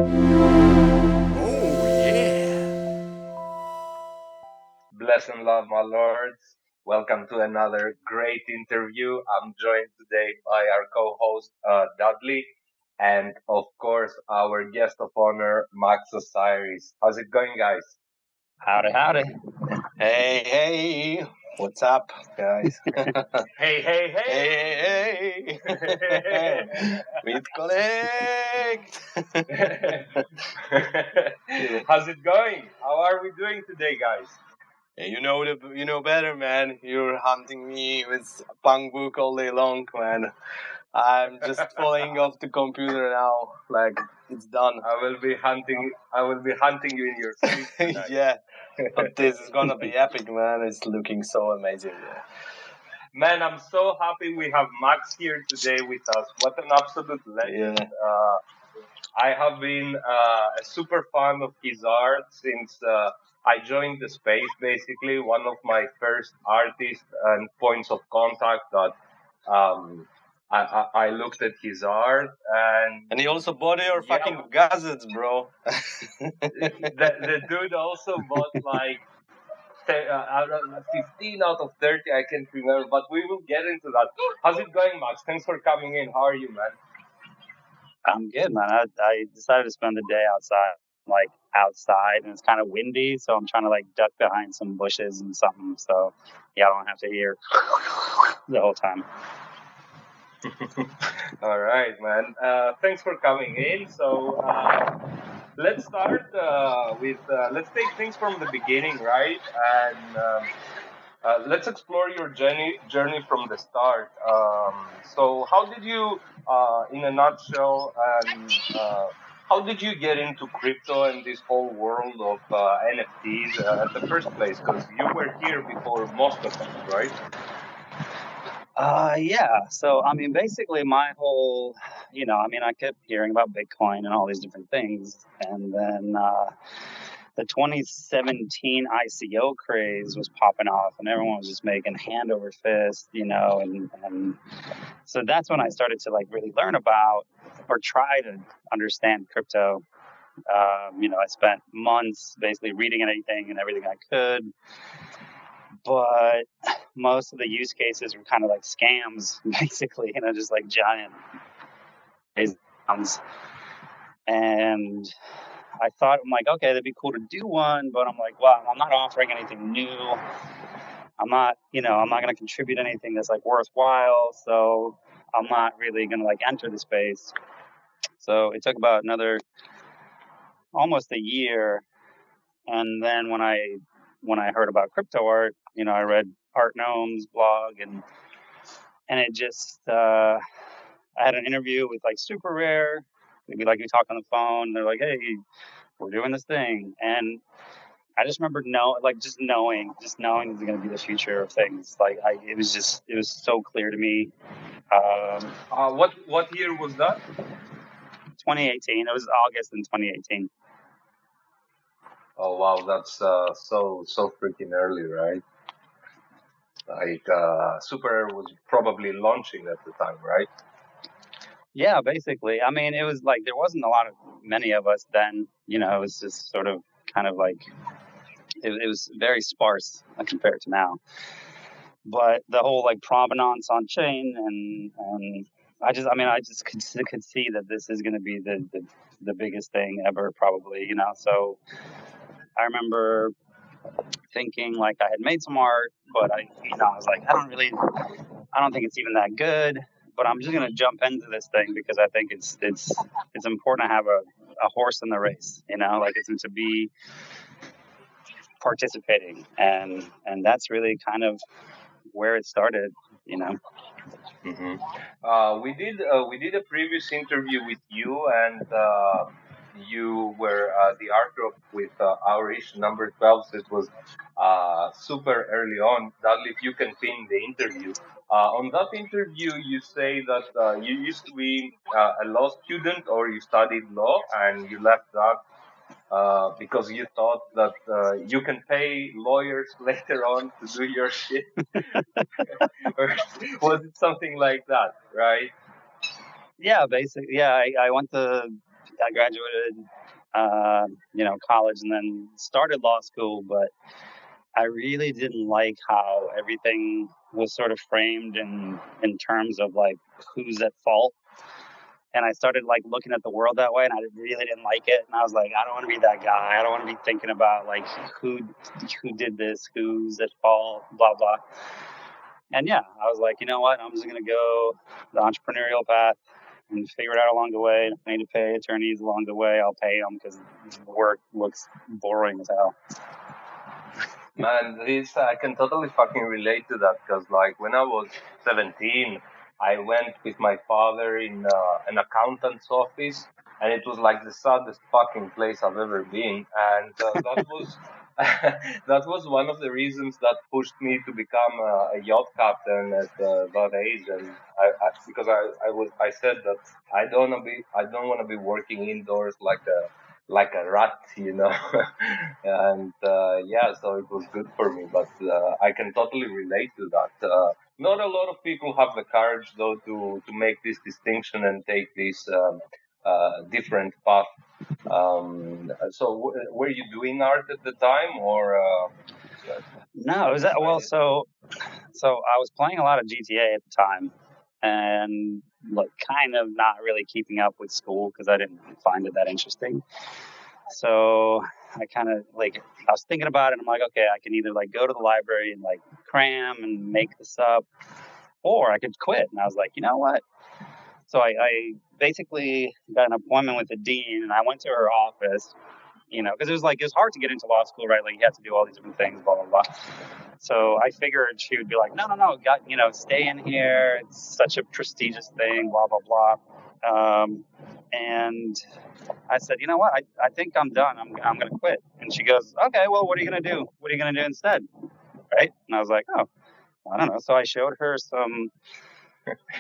Oh, yeah. Bless and love, my lords. Welcome to another great interview. I'm joined today by our co-host, Dudley, and of course, our guest of honor, Max Osiris. How's it going, guys? Howdy, howdy. Hey. What's up, guys? Hey, hey, Hey. With collect. How's it going? How are we doing today, guys? Hey, you know better, man. You're hunting me with punk book all day long, man. I'm just falling off the computer now. Like it's done. I will be hunting you in your sleep tonight. Yeah. But this is gonna be epic, man. It's looking so amazing. Man, I'm so happy we have Max here today with us. What an absolute legend. Yeah. I have been a super fan of his art since I joined the space, basically. One of my first artists and points of contact that I looked at his art. And he also bought your Yeah. fucking gadgets, bro. the dude also bought like 15 out of 30, I can't remember, but we will get into that. How's it going, Max? Thanks for coming in. How are you, man? I'm good, man. I decided to spend the day outside, and it's kind of windy, so I'm trying to duck behind some bushes and something. So, yeah, I don't have to hear the whole time. All right, man. Thanks for coming in. So let's start let's take things from the beginning, right? And let's explore your journey from the start. So how did you, in a nutshell, and how did you get into crypto and this whole world of NFTs at the first place? Because you were here before most of us, right? Yeah. So, I mean, basically, my whole, I kept hearing about Bitcoin and all these different things, and then the 2017 ICO craze was popping off, and everyone was just making hand over fist, and so that's when I started to really learn about or try to understand crypto. I spent months basically reading anything and everything I could, but most of the use cases were kind of like scams, basically, just like giant scams. And I thought, I'm like, okay, that'd be cool to do one, but I'm like, well, I'm not offering anything new. I'm not going to contribute anything that's worthwhile. So I'm not really going to enter the space. So it took about almost a year. And then when I heard about crypto art, I read Art Gnome's blog, and it just I had an interview with Super Rare. We talk on the phone. They're like, hey, we're doing this thing, and I just remember just knowing this is going to be the future of things. It was so clear to me. What year was that? 2018. It was August in 2018. Oh wow, that's so freaking early, right? Super Air was probably launching at the time, right? Yeah, basically. I mean, it was there wasn't many of us then. It was just sort of kind of it was very sparse compared to now. But the whole provenance on chain and I just could see that this is going to be the biggest thing ever, probably. So I remember thinking I had made some art, but I was like, I don't think it's even that good. But I'm just gonna jump into this thing because I think it's important to have a horse in the race. It's to be participating, and that's really kind of where it started. Mm-hmm. We did a previous interview with you, and you were the artwork with our issue number 12. So it was super early on. Dudley, if you can pin the interview. On that interview, you say that you used to be a law student or you studied law and you left that because you thought that you can pay lawyers later on to do your shit. Or was it something like that, right? Yeah, basically. Yeah, I went to I graduated, college and then started law school, but I really didn't like how everything was sort of framed in terms of like who's at fault. And I started like looking at the world that way, and I really didn't like it. And I was like, I don't want to be that guy. I don't want to be thinking about like who did this, who's at fault, blah blah. And yeah, I was like, you know what? I'm just gonna go the entrepreneurial path and figure it out along the way. And if I need to pay attorneys along the way, I'll pay them because work looks boring as hell. Man, I can totally fucking relate to that because, like, when I was 17, I went with my father in an accountant's office, and it was like the saddest fucking place I've ever been. And that was that was one of the reasons that pushed me to become a yacht captain at that age. And because I said that I don't want to be working indoors like a rat, you know. And yeah, so it was good for me, but I can totally relate to that. Not a lot of people have the courage though to make this distinction and take this different path. So were you doing art at the time, or No, is that well? So I was playing a lot of GTA at the time, and like kind of not really keeping up with school because I didn't find it that interesting. So I kind of like I was thinking about it. And I'm like, okay, I can either like go to the library and like cram and make this up, or I could quit. And I was like, you know what? So I basically got an appointment with the dean, and I went to her office. Because it was hard to get into law school, right? Like you had to do all these different things, blah blah blah. So I figured she would be like, no, stay in here. It's such a prestigious thing, blah blah blah. And I said, you know what? I think I'm done. I'm gonna quit. And she goes, okay, well, what are you gonna do? What are you gonna do instead? Right? And I was like, oh, I don't know. So I showed her some.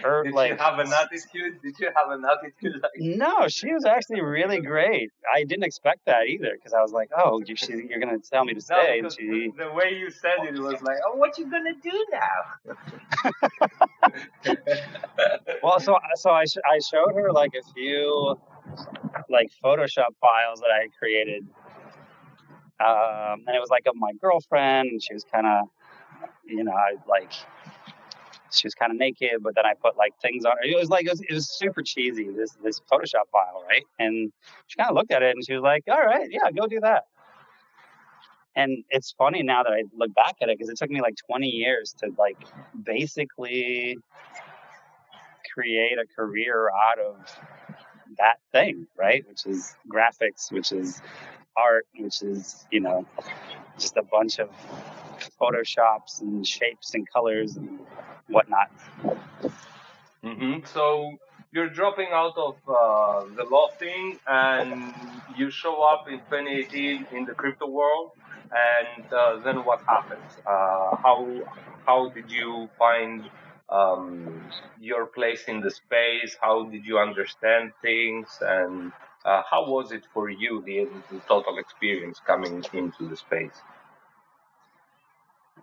did you have an attitude? Did you have an attitude like? No, she was actually really great. I didn't expect that either because I was like, oh, you're gonna tell me to stay. No, And she... the way you said it was like, oh, what you gonna do now? Well, so I showed her like a few like Photoshop files that I had created, and it was like of my girlfriend. And she was kind of, she was kind of naked, but then I put like things on her. It was super cheesy. This Photoshop file, right? And she kind of looked at it and she was like, "All right, yeah, go do that." And it's funny now that I look back at it because it took me like 20 years to like basically create a career out of that thing, right? Which is graphics, which is art, which is, just a bunch of Photoshops and shapes and colors and whatnot. Mm-hmm. So you're dropping out of the law thing, and you show up in 2018 in the crypto world. And then what happens? How did you find your place in the space? How did you understand things? And how was it for you, the total experience coming into the space?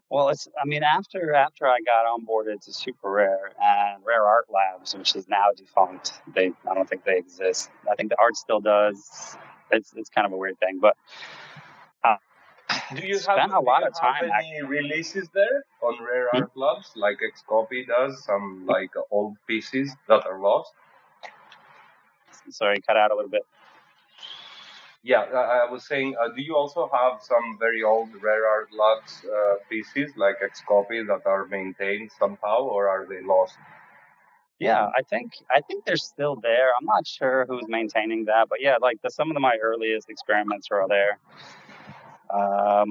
Well, after I got onboarded to Super Rare and Rare Art Labs, which is now defunct. I don't think they exist. I think the art still does. It's kind of a weird thing, but do you have any releases there on Rare Art Labs, like Xcopy does, some like old pieces that are lost? Sorry, cut out a little bit. Yeah, I was saying, do you also have some very old Rare Art Labs pieces like Xcopy that are maintained somehow, or are they lost? Yeah, I think they're still there. I'm not sure who's maintaining that, but yeah, like some of my earliest experiments are there. I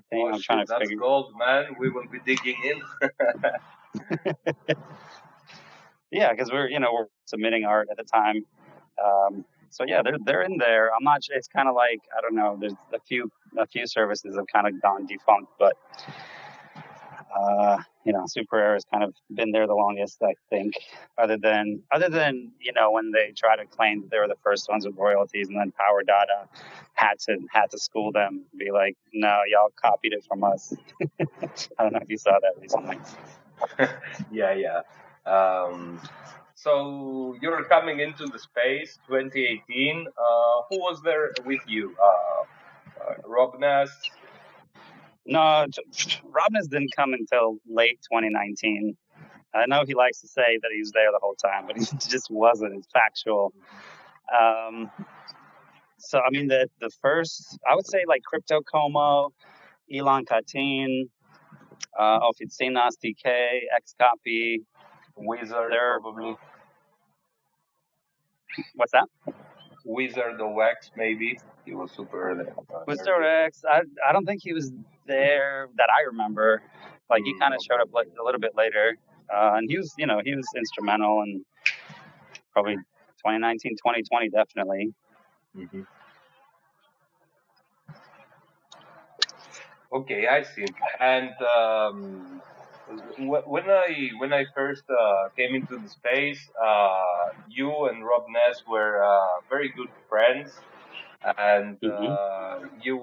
think I'm trying to figure. That's gold, man. We will be digging in. Yeah, because we're submitting art at the time. So yeah, they're in there. I'm not sure. It's kind of like, I don't know. There's a few services have kind of gone defunct, but Super Rare has kind of been there the longest, I think. Other than when they try to claim that they were the first ones with royalties, and then Power Data had to school them, be like, no, y'all copied it from us. I don't know if you saw that recently. Yeah. So you're coming into the space 2018. Who was there with you? Rob Ness? No, Robinus didn't come until late 2019. I know he likes to say that he was there the whole time, but he just wasn't. It's factual. So, I mean, the first, I would say like Crypto Como, Elon Katin, Oficinas DK, Xcopy, Wizard, They're- probably. what's that? Wizard of Wax, maybe. He was super early. Mr. X, I don't think he was there that I remember. Like, he kind of showed up like a little bit later. And he was, he was instrumental in probably 2019, 2020, definitely. Mm-hmm. Okay, I see. And when I first came into the space, you and Rob Ness were very good friends, and you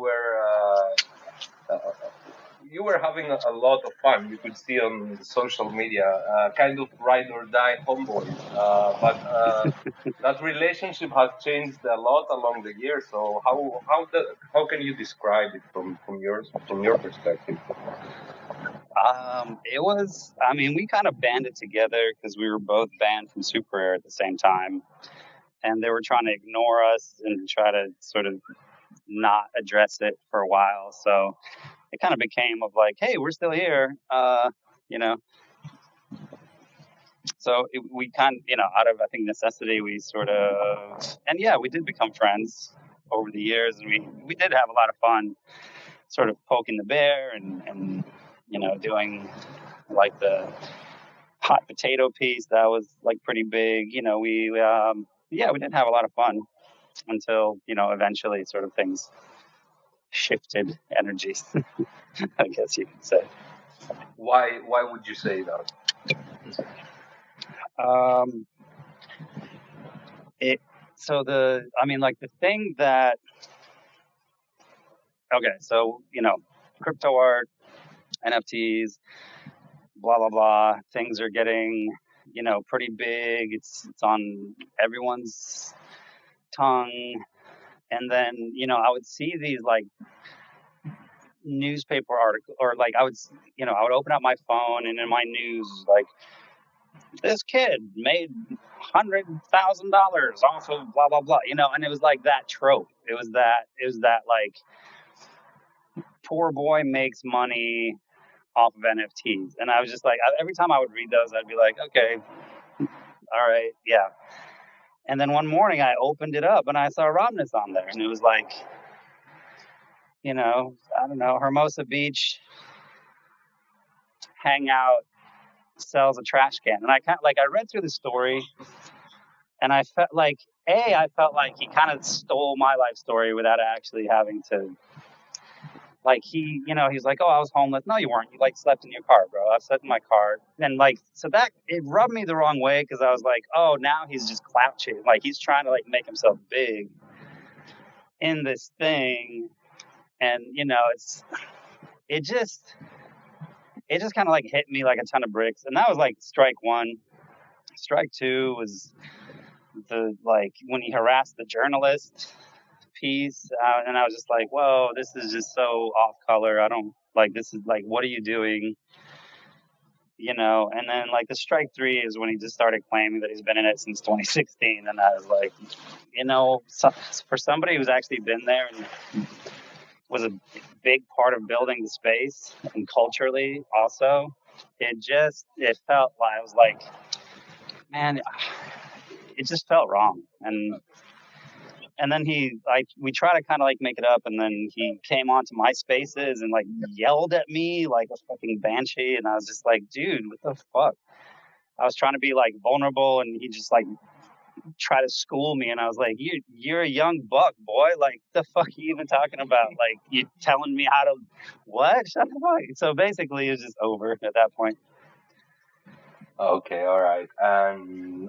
were having a lot of fun. You could see on social media, kind of ride or die homeboys. But that relationship has changed a lot along the years. So how can you describe it from your perspective? It was, I mean, we kind of banded together because we were both banned from Super Air at the same time. And they were trying to ignore us and try to sort of not address it for a while. So it kind of became of like, hey, we're still here, you know. So we kind of, out of, I think, necessity, we sort of, and yeah, we did become friends over the years. And we did have a lot of fun sort of poking the bear and doing like the hot potato piece. That was like pretty big. We did have a lot of fun until, eventually sort of things shifted energies, I guess you could say. Why would you say that? The thing that, okay, so, crypto art, NFTs, blah, blah, blah, things are getting, pretty big. It's on everyone's tongue. And then, I would see these like newspaper article, or like I would open up my phone and in my news, like, this kid made $100,000 off of blah blah blah, and it was like that trope. It was that like poor boy makes money off of NFTs, and I was just like, every time I would read those, I'd be like, okay, all right, yeah. And then one morning I opened it up and I saw Robness on there, and it was like, I don't know, Hermosa Beach hangout sells a trash can, and I read through the story, and I felt like he kind of stole my life story without actually having to. Like he's like, oh, I was homeless. No, you weren't. You like slept in your car, bro. I slept in my car, and like so that it rubbed me the wrong way because I was like, oh, now he's just clout chasing. Like he's trying to like make himself big in this thing, and it just kind of like hit me like a ton of bricks, and that was like strike one. Strike two was the like when he harassed the journalist piece, and I was just like, whoa, this is just so off color. I don't like this. Is like, what are you doing? And then like the strike three is when he just started claiming that he's been in it since 2016, and I was like, for somebody who's actually been there and was a big part of building the space and culturally also, it felt like I was like, man, it just felt wrong. And then we try to kind of like make it up, and then he came onto my spaces and like yelled at me like a fucking banshee, and I was just like, dude, what the fuck? I was trying to be like vulnerable, and he just like tried to school me, and I was like, you're a young buck, boy. Like, the fuck are you even talking about? Like, you telling me how to what? Shut the fuck. So basically, it was just over at that point. Okay, all right.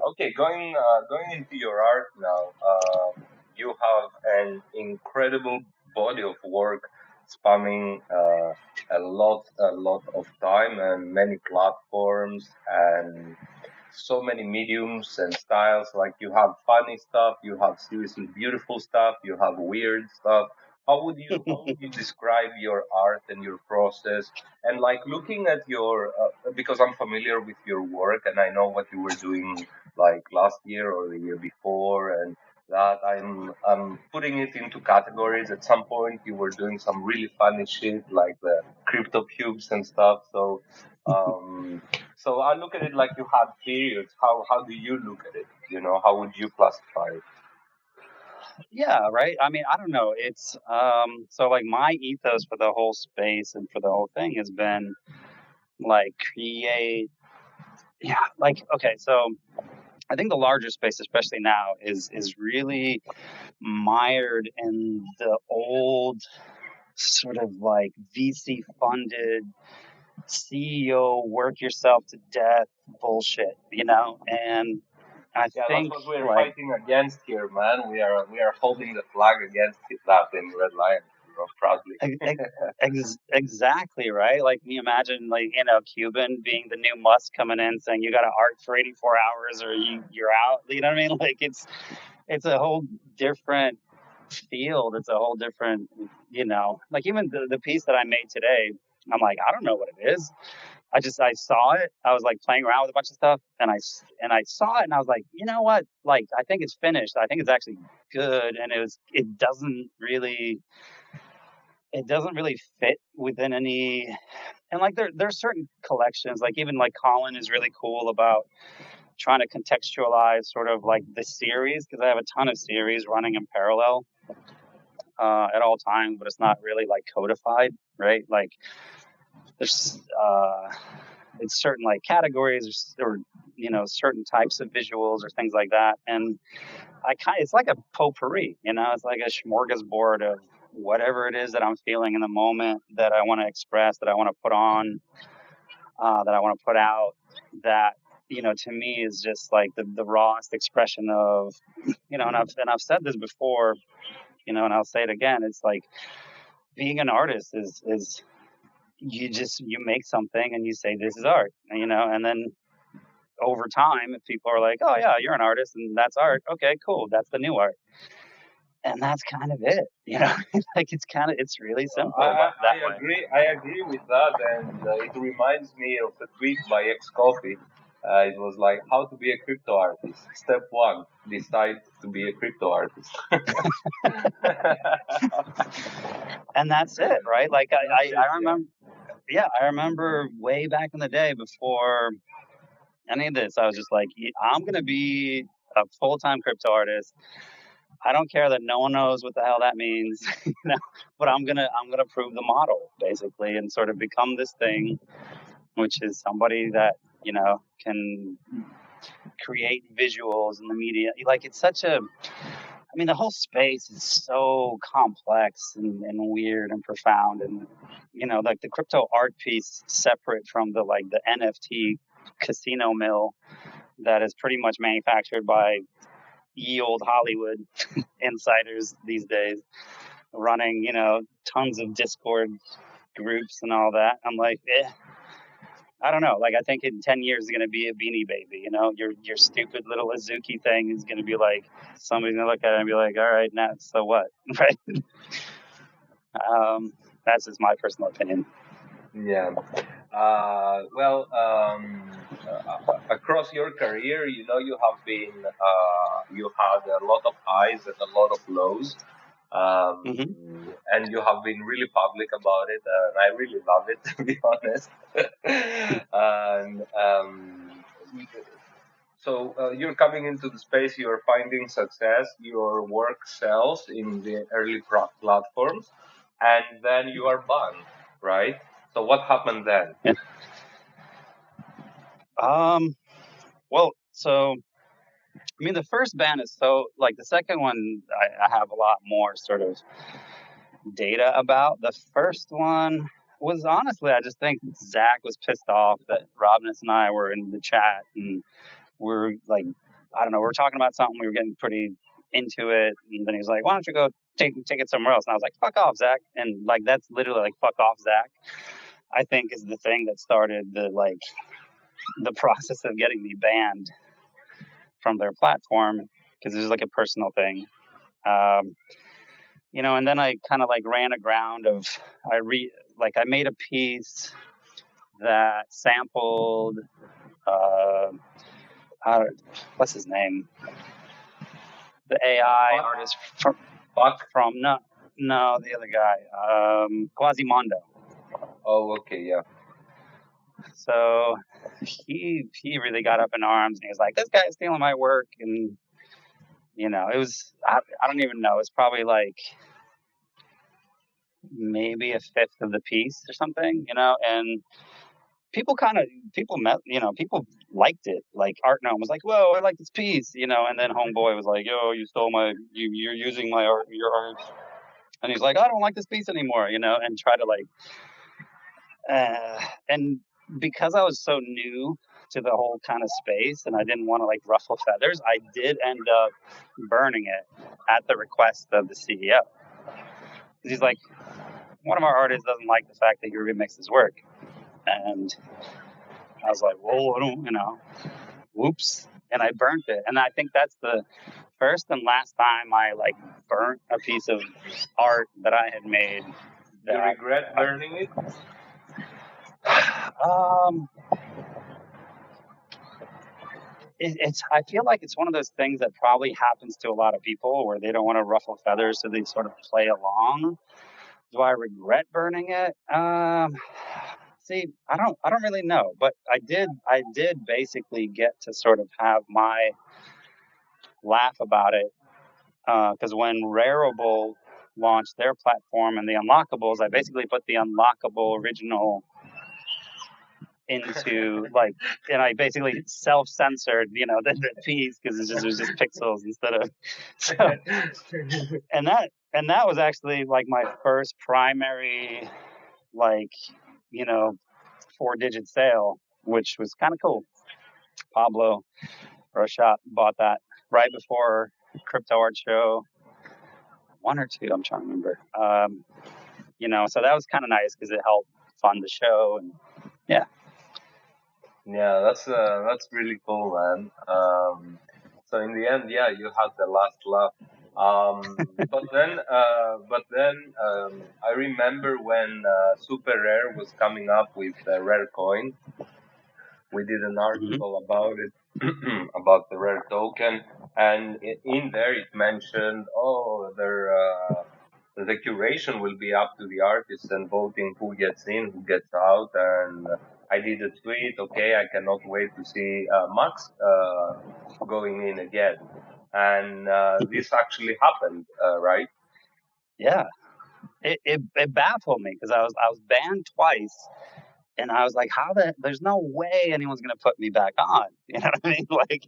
Okay, going into your art now. You have an incredible body of work spanning a lot of time and many platforms, and so many mediums and styles. Like you have funny stuff, you have seriously beautiful stuff, you have weird stuff. How would you describe your art and your process? And like looking at your because I'm familiar with your work and I know what you were doing like last year or the year before, and that I'm putting it into categories. At some point, you were doing some really funny shit like the crypto cubes and stuff. Um, so I look at it like you had periods. How do you look at it? How would you classify it? Yeah, right. I mean, I don't know. It's so like my ethos for the whole space and for the whole thing has been like create. Yeah, like okay, so I think the larger space, especially now, is really mired in the old sort of like VC funded CEO work yourself to death bullshit, And I Yeah, that's think what we're like fighting against here, man. We are holding the flag against that in Red Lion, proudly. exactly right. Like, can you imagine like Cuban being the new Musk coming in saying you got to art for 84 hours or you're out. You know what I mean? Like it's a whole different field. It's a whole different, like even the piece that I made today, I'm like, I don't know what it is. I saw it. I was like playing around with a bunch of stuff and I saw it and I was like, you know what? Like, I think it's finished. I think it's actually good. And it doesn't really fit within any, and like there's certain collections, like even like Colin is really cool about trying to contextualize sort of like the series, because I have a ton of series running in parallel at all times, but it's not really like codified, right? Like there's it's certain like categories or certain types of visuals or things like that, and it's like a potpourri, it's like a smorgasbord of whatever it is that I'm feeling in the moment, that I want to express, that I want to put on, that I want to put out, that to me is just like the rawest expression of, and I've said this before, and I'll say it again. It's like being an artist is you make something and you say this is art, and then over time, if people are like, oh yeah, you're an artist and that's art, okay, cool, that's the new art, and that's kind of it, like it's really simple I that way. agree. I agree with that, and it reminds me of a tweet by X Coffee. It was like how to be a crypto artist. Step one: decide to be a crypto artist. And that's it, right? Like That's it, I remember, yeah, I remember way back in the day before any of this, I was just like, I'm gonna be a full-time crypto artist. I don't care that no one knows what the hell that means, but I'm gonna prove the model basically and sort of become this thing, which is somebody that can create visuals in the media. Like it's such a, I mean, the whole space is so complex and weird and profound, and like the crypto art piece separate from the NFT casino mill that is pretty much manufactured by ye old Hollywood insiders these days, running tons of Discord groups and all that. I'm like, I don't know. Like, I think in 10 years is going to be a Beanie Baby. Your stupid little Azuki thing is going to be like, somebody's going to look at it and be like, all right, now so what, right? That's just my personal opinion. Yeah. Well, across your career, you have been, you had a lot of highs and a lot of lows. And you have been really public about it, and I really love it, to be honest. And so you're coming into the space, you're finding success, your work sells in the early platforms, and then you are banned, right? So what happened then? Yeah. Well, so I mean, the first ban is so like the second one, I have a lot more sort of data about. The first one was honestly, I just think Zach was pissed off that Robinus and I were in the chat and we're like, I don't know, we were talking about something, we were getting pretty into it, and then he was like, why don't you go take it somewhere else? And I was like, fuck off, Zach. And like that's literally like fuck off, Zach, I think is the thing that started the like the process of getting me banned from their platform because it was like a personal thing. Um, and then I kind of like ran aground of I made a piece that sampled uh, uh, what's his name, the AI artist from the other guy, Quasimondo. Oh, okay, yeah. So he really got up in arms and he was like, "This guy's stealing my work," and it was I don't even know. It's probably like maybe a fifth of the piece or something, and people people liked it. Like Art Gnome was like, "Whoa, I like this piece," and then Homeboy was like, "Yo, you stole you're using my art, your art," and he's like, "I don't like this piece anymore," and try to like, and because I was so new to the whole kind of space and I didn't want to like ruffle feathers, I did end up burning it at the request of the CEO. He's like, one of our artists doesn't like the fact that you remix his work. And I was like, well, I don't, whoops. And I burnt it. And I think that's the first and last time I like burnt a piece of art that I had made. Do you regret burning it? I feel like it's one of those things that probably happens to a lot of people where they don't want to ruffle feathers, so they sort of play along. Do I regret burning it? See, I don't really know, but I did basically get to sort of have my laugh about it, because when Rarible launched their platform and the Unlockables, I basically put the Unlockable original into like, and I basically self-censored, the piece because it was just pixels instead of. So, and that was actually like my first primary, like, 4-digit sale, which was kind of cool. Pablo Rochat bought that right before Crypto Art Show 1 or 2. I'm trying to remember. So that was kind of nice because it helped fund the show, and yeah. Yeah, that's really cool, man. So in the end, yeah, you had the last laugh. But then I remember when Super Rare was coming up with Rare Coin. We did an article about it, about the Rare token, and in there it mentioned, the curation will be up to the artists and voting who gets in, who gets out. And I did a tweet, okay, I cannot wait to see Max going in again. And this actually happened, right? Yeah. It baffled me because I was banned twice. And I was like, there's no way anyone's going to put me back on. You know what I mean? Like,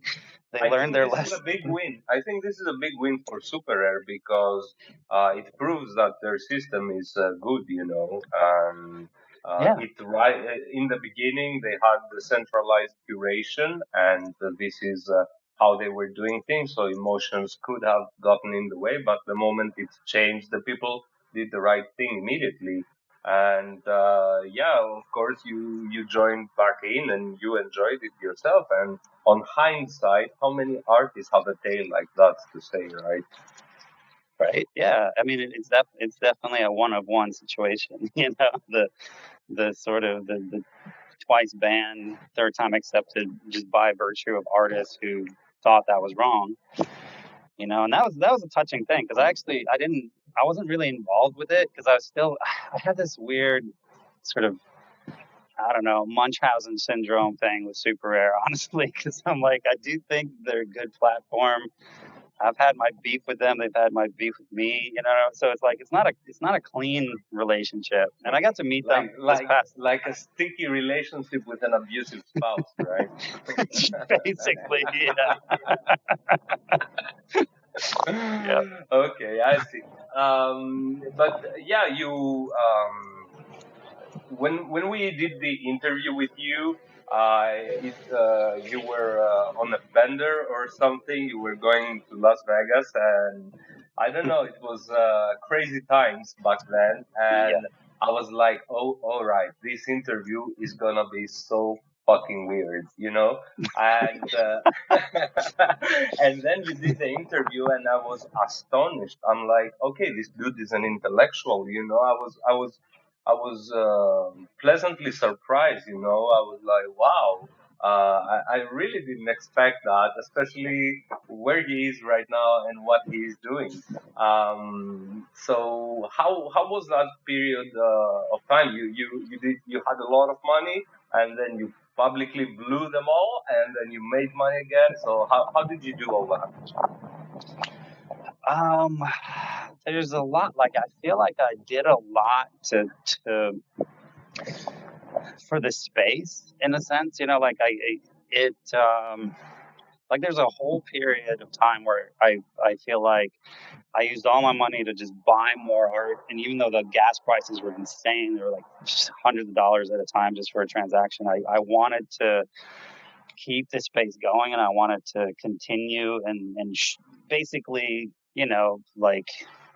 they learned their lesson. This is a big win. I think this is a big win for Super Rare because it proves that their system is good, and in the beginning they had the centralized curation, and this is how they were doing things. So emotions could have gotten in the way, but the moment it's changed, the people did the right thing immediately. And of course, you joined back in and you enjoyed it yourself. And on hindsight, how many artists have a tale like that to say, right? Right. Yeah. I mean, it's definitely a one-of-one situation. The sort of the twice banned, third time accepted, just by virtue of artists who thought that was wrong. And that was a touching thing because I wasn't really involved with it because I had this weird sort of, I don't know, Munchausen syndrome thing with Super Rare, honestly, because I'm like, I do think they're a good platform. I've had my beef with them; they've had my beef with me. So it's like it's not a clean relationship. And I got to meet them like a sticky relationship with an abusive spouse, right? Basically, yeah. Yeah. Okay, I see. But yeah, when we did the interview with you, you were on a bender or something. You were going to Las Vegas, and I don't know. It was crazy times back then, and I was like, "Oh, all right. This interview is gonna be so fucking weird, you know. And and then you did the interview, and I was astonished. I'm like, okay, this dude is an intellectual, you know. I was pleasantly surprised, you know. I was like, wow. I really didn't expect that, especially where he is right now and what he is doing. So how was that period of time? You had a lot of money, and then you publicly blew them all, and then you made money again. So how did you do all that? There's a lot. Like I feel like I did a lot to for the space in a sense. You know, like it like there's a whole period of time where I feel like I used all my money to just buy more art, and even though the gas prices were insane, they were like just hundreds of dollars at a time just for a transaction. I wanted to keep the space going, and I wanted to continue and basically, you know, like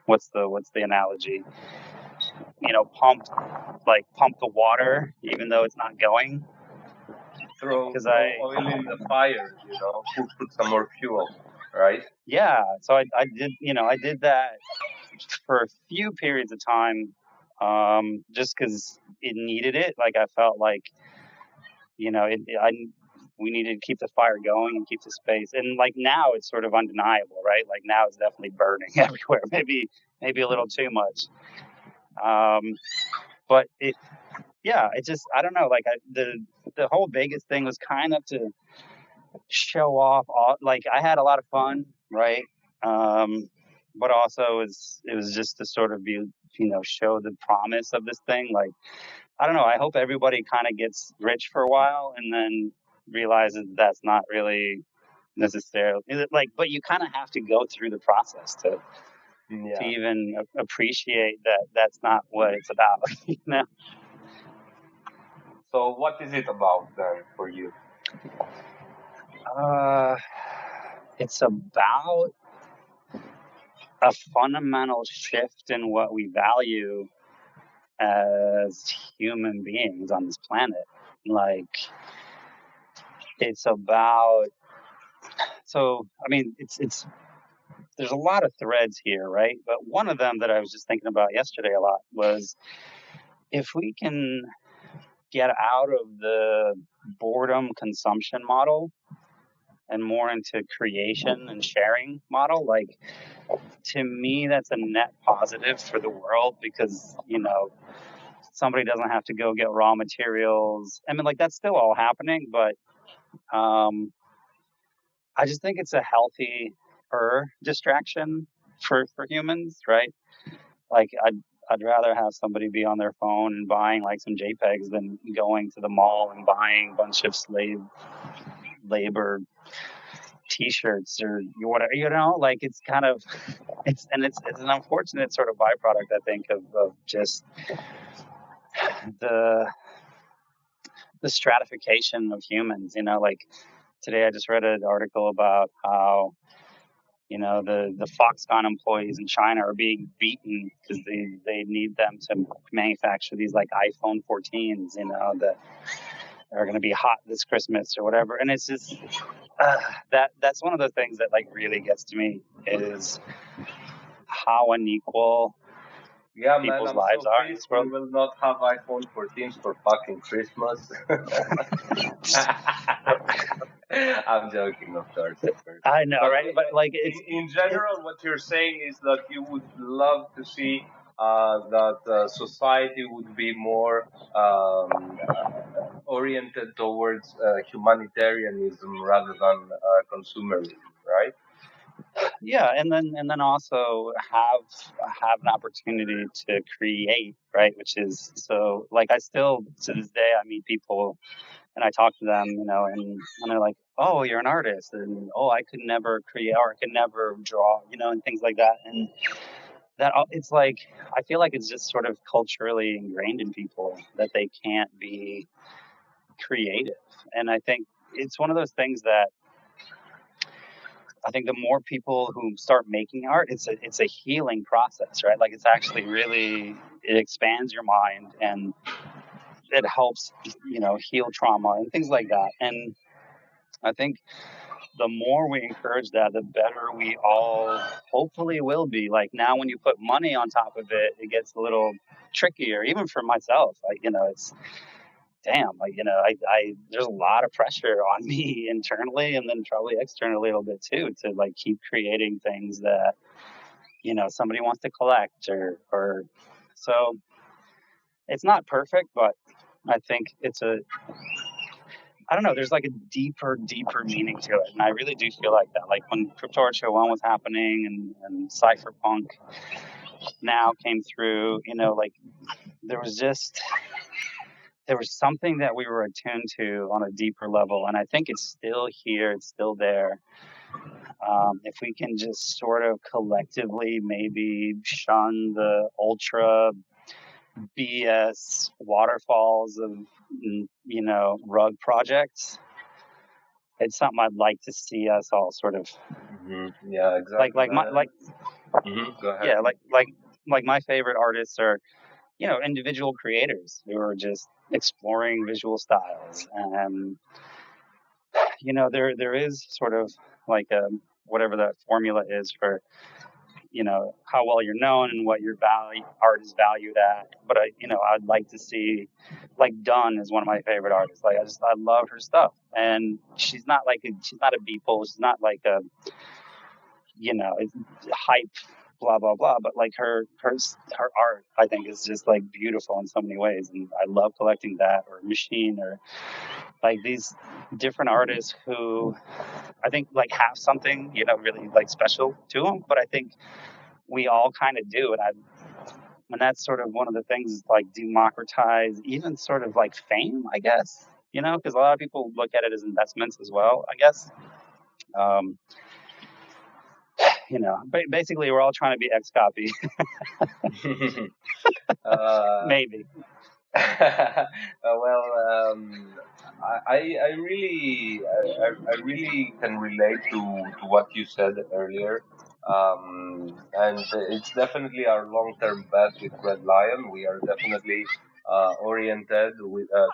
what's the analogy? You know, pump the water even though it's not going. Throw 'Cause oil in the fire, you know, put some more fuel, right? Yeah, so I did, you know, I did that for a few periods of time, just because it needed it. Like I felt like, you know, we needed to keep the fire going and keep the space. And like now it's sort of undeniable, right? Like now it's definitely burning everywhere. Maybe a little too much. But it just, I don't know. Like the whole Vegas thing was kind of to show off like I had a lot of fun, right? But also it was just to sort of be, you know, show the promise of this thing. Like I don't know, I hope everybody kind of gets rich for a while and then realizes that's not really necessarily like, but you kind of have to go through the process to Yeah. even appreciate that that's not what it's about. You know. So what is it about then for you? It's about a fundamental shift in what we value as human beings on this planet. Like, it's about, so, I mean, there's a lot of threads here, right? But one of them that I was just thinking about yesterday a lot was if we can get out of the boredom consumption model and more into creation and sharing model, like, to me, that's a net positive for the world because, you know, somebody doesn't have to go get raw materials. I mean, like, that's still all happening, but I just think it's a healthier distraction for humans, right? Like, I'd rather have somebody be on their phone and buying like some JPEGs than going to the mall and buying a bunch of slave labor T-shirts or whatever. You know, like it's kind of it's an unfortunate sort of byproduct, I think, of just the stratification of humans. You know, like today I just read an article about how, you know, the Foxconn employees in China are being beaten because they need them to manufacture these like iPhone 14s, you know, that are going to be hot this Christmas or whatever. And it's just that's one of the things that like really gets to me is how unequal Yeah, people's man, I'm lives so are in pissed this we world. will not have iPhone 14s for fucking Christmas. I'm joking, of course, of course. I know, But right? But like it's in general, what you're saying is that you would love to see that society would be more oriented towards humanitarianism rather than consumerism, right? yeah, and then also have an opportunity to create, right? Which is so like I still to this day I meet people and I talk to them, you know, and they're like, "Oh, you're an artist," and "Oh, I could never create or I could never draw," you know, and things like that. And it's like I feel like it's just sort of culturally ingrained in people that they can't be creative. And I think it's one of those things that I think the more people who start making art, it's a healing process, right? Like it's actually really it expands your mind and it helps, heal trauma and things like that. And I think the more we encourage that, the better we all hopefully will be. Like now, when you put money on top of it, it gets a little trickier, even for myself. Like, it's damn, like, there's a lot of pressure on me internally and then probably externally a little bit too, to like keep creating things that, somebody wants to collect or so it's not perfect, but I think I don't know, there's like a deeper meaning to it. And I really do feel like that. Like when Crypto Art Show 1 was happening and Cypherpunk now came through, like there was something that we were attuned to on a deeper level. And I think it's still here, it's still there. If we can just sort of collectively maybe shun the ultra BS waterfalls of, rug projects, it's something I'd like to see us all sort of. Yeah, exactly. Go ahead. Yeah, like my favorite artists are, individual creators who are just exploring visual styles, and there is sort of like whatever that formula is for how well you're known and what your art is valued at. But I'd like to see, like, Dunn is one of my favorite artists. Like I love her stuff, and she's not a beeple. She's not like a hype blah blah blah. But like her art, I think, is just like beautiful in so many ways, and I love collecting that, or Machine, or like these different artists who I think like have something really like special to them. But I think we all kind of do, and that's sort of one of the things, like democratize even sort of like fame, I guess, because a lot of people look at it as investments as well, I guess. Basically we're all trying to be X copy. Maybe. I really can relate to what you said earlier. And it's definitely our long-term bet with Red Lion. We are definitely oriented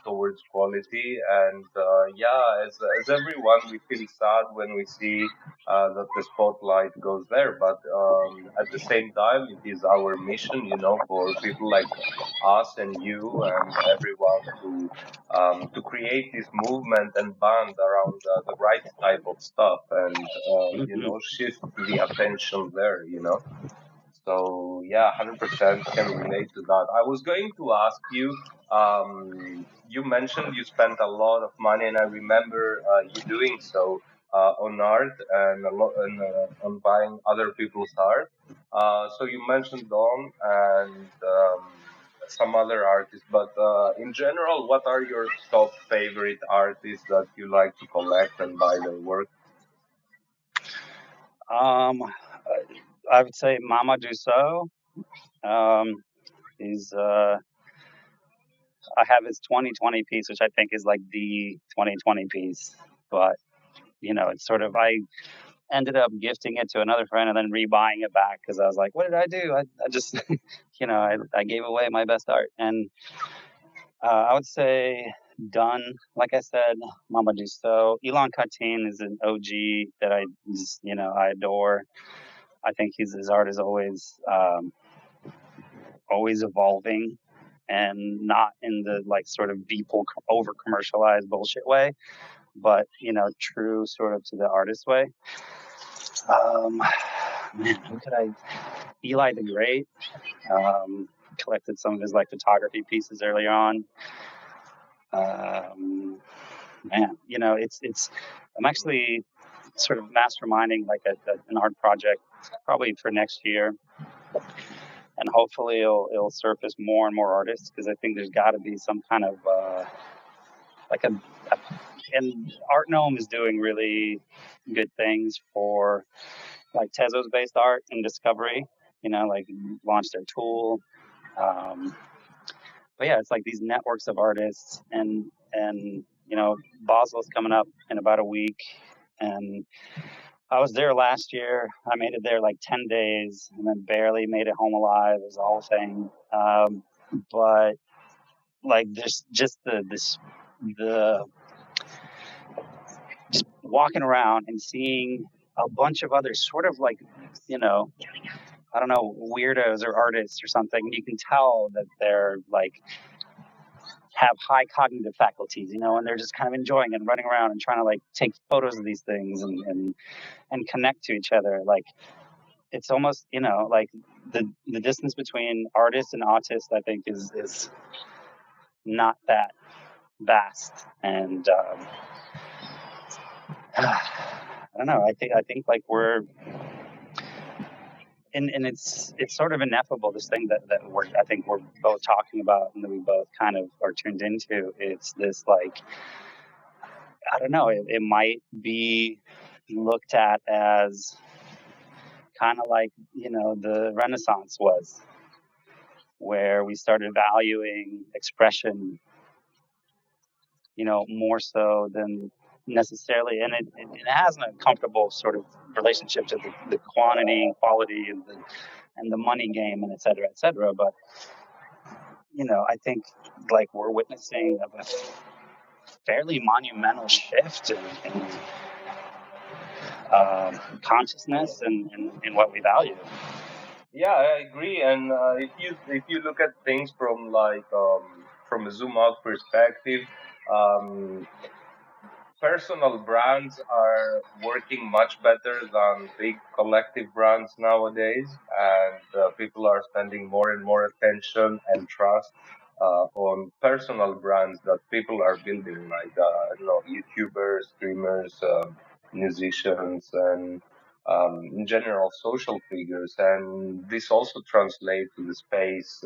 towards quality, and as everyone, we feel sad when we see that the spotlight goes there. But at the same time, it is our mission, for people like us and you and everyone to create this movement and band around the right type of stuff, and shift the attention there. So yeah, 100% can relate to that. I was going to ask you. You mentioned you spent a lot of money, and I remember you doing so on art and on buying other people's art. So you mentioned Dom and some other artists, but in general, what are your top favorite artists that you like to collect and buy their work? I would say Mamadou So. He's I have his 2020 piece, which I think is like the 2020 piece, but it's sort of, I ended up gifting it to another friend and then rebuying it back because I was like, what did I do? I just I gave away my best art. And I would say Dunn, like I said, Mamadou So. Elon Katin is an OG that I just I adore. I think his art is always evolving, and not in the like sort of people over commercialized bullshit way, but true sort of to the artist way. Man, who could I? Eli the Great. Collected some of his like photography pieces earlier on. Man, it's. I'm actually sort of masterminding like an art project probably for next year, and hopefully it'll surface more and more artists, because I think there's got to be some kind of like and Art Gnome is doing really good things for like Tezos based art and discovery. Like launched their tool. But yeah, it's like these networks of artists, and Basel's coming up in about a week, and I was there last year. I made it there like 10 days and then barely made it home alive. It was the whole thing. But like there's just the just walking around and seeing a bunch of others sort of like, you know, I don't know, weirdos or artists or something. You can tell that they're like have high cognitive faculties, you know, and they're just kind of enjoying and running around and trying to like take photos of these things and connect to each other. Like it's almost, you know, like the distance between artists and autists, I think is not that vast. And I don't know. I think like we're and it's sort of ineffable, this thing that I think we're both talking about and that we both kind of are tuned into. It's this like, I don't know, it might be looked at as kind of like, you know, the Renaissance was, where we started valuing expression, you know, more so than necessarily, and it has a comfortable sort of relationship to the quantity and quality and the money game and et cetera, et cetera. But, you know, I think like we're witnessing a fairly monumental shift in consciousness and in what we value. Yeah, I agree. And if you look at things from like from a zoom out perspective, um, personal brands are working much better than big collective brands nowadays, and people are spending more and more attention and trust on personal brands that people are building, like you know, YouTubers, streamers, musicians, and in general social figures. And this also translates to the space.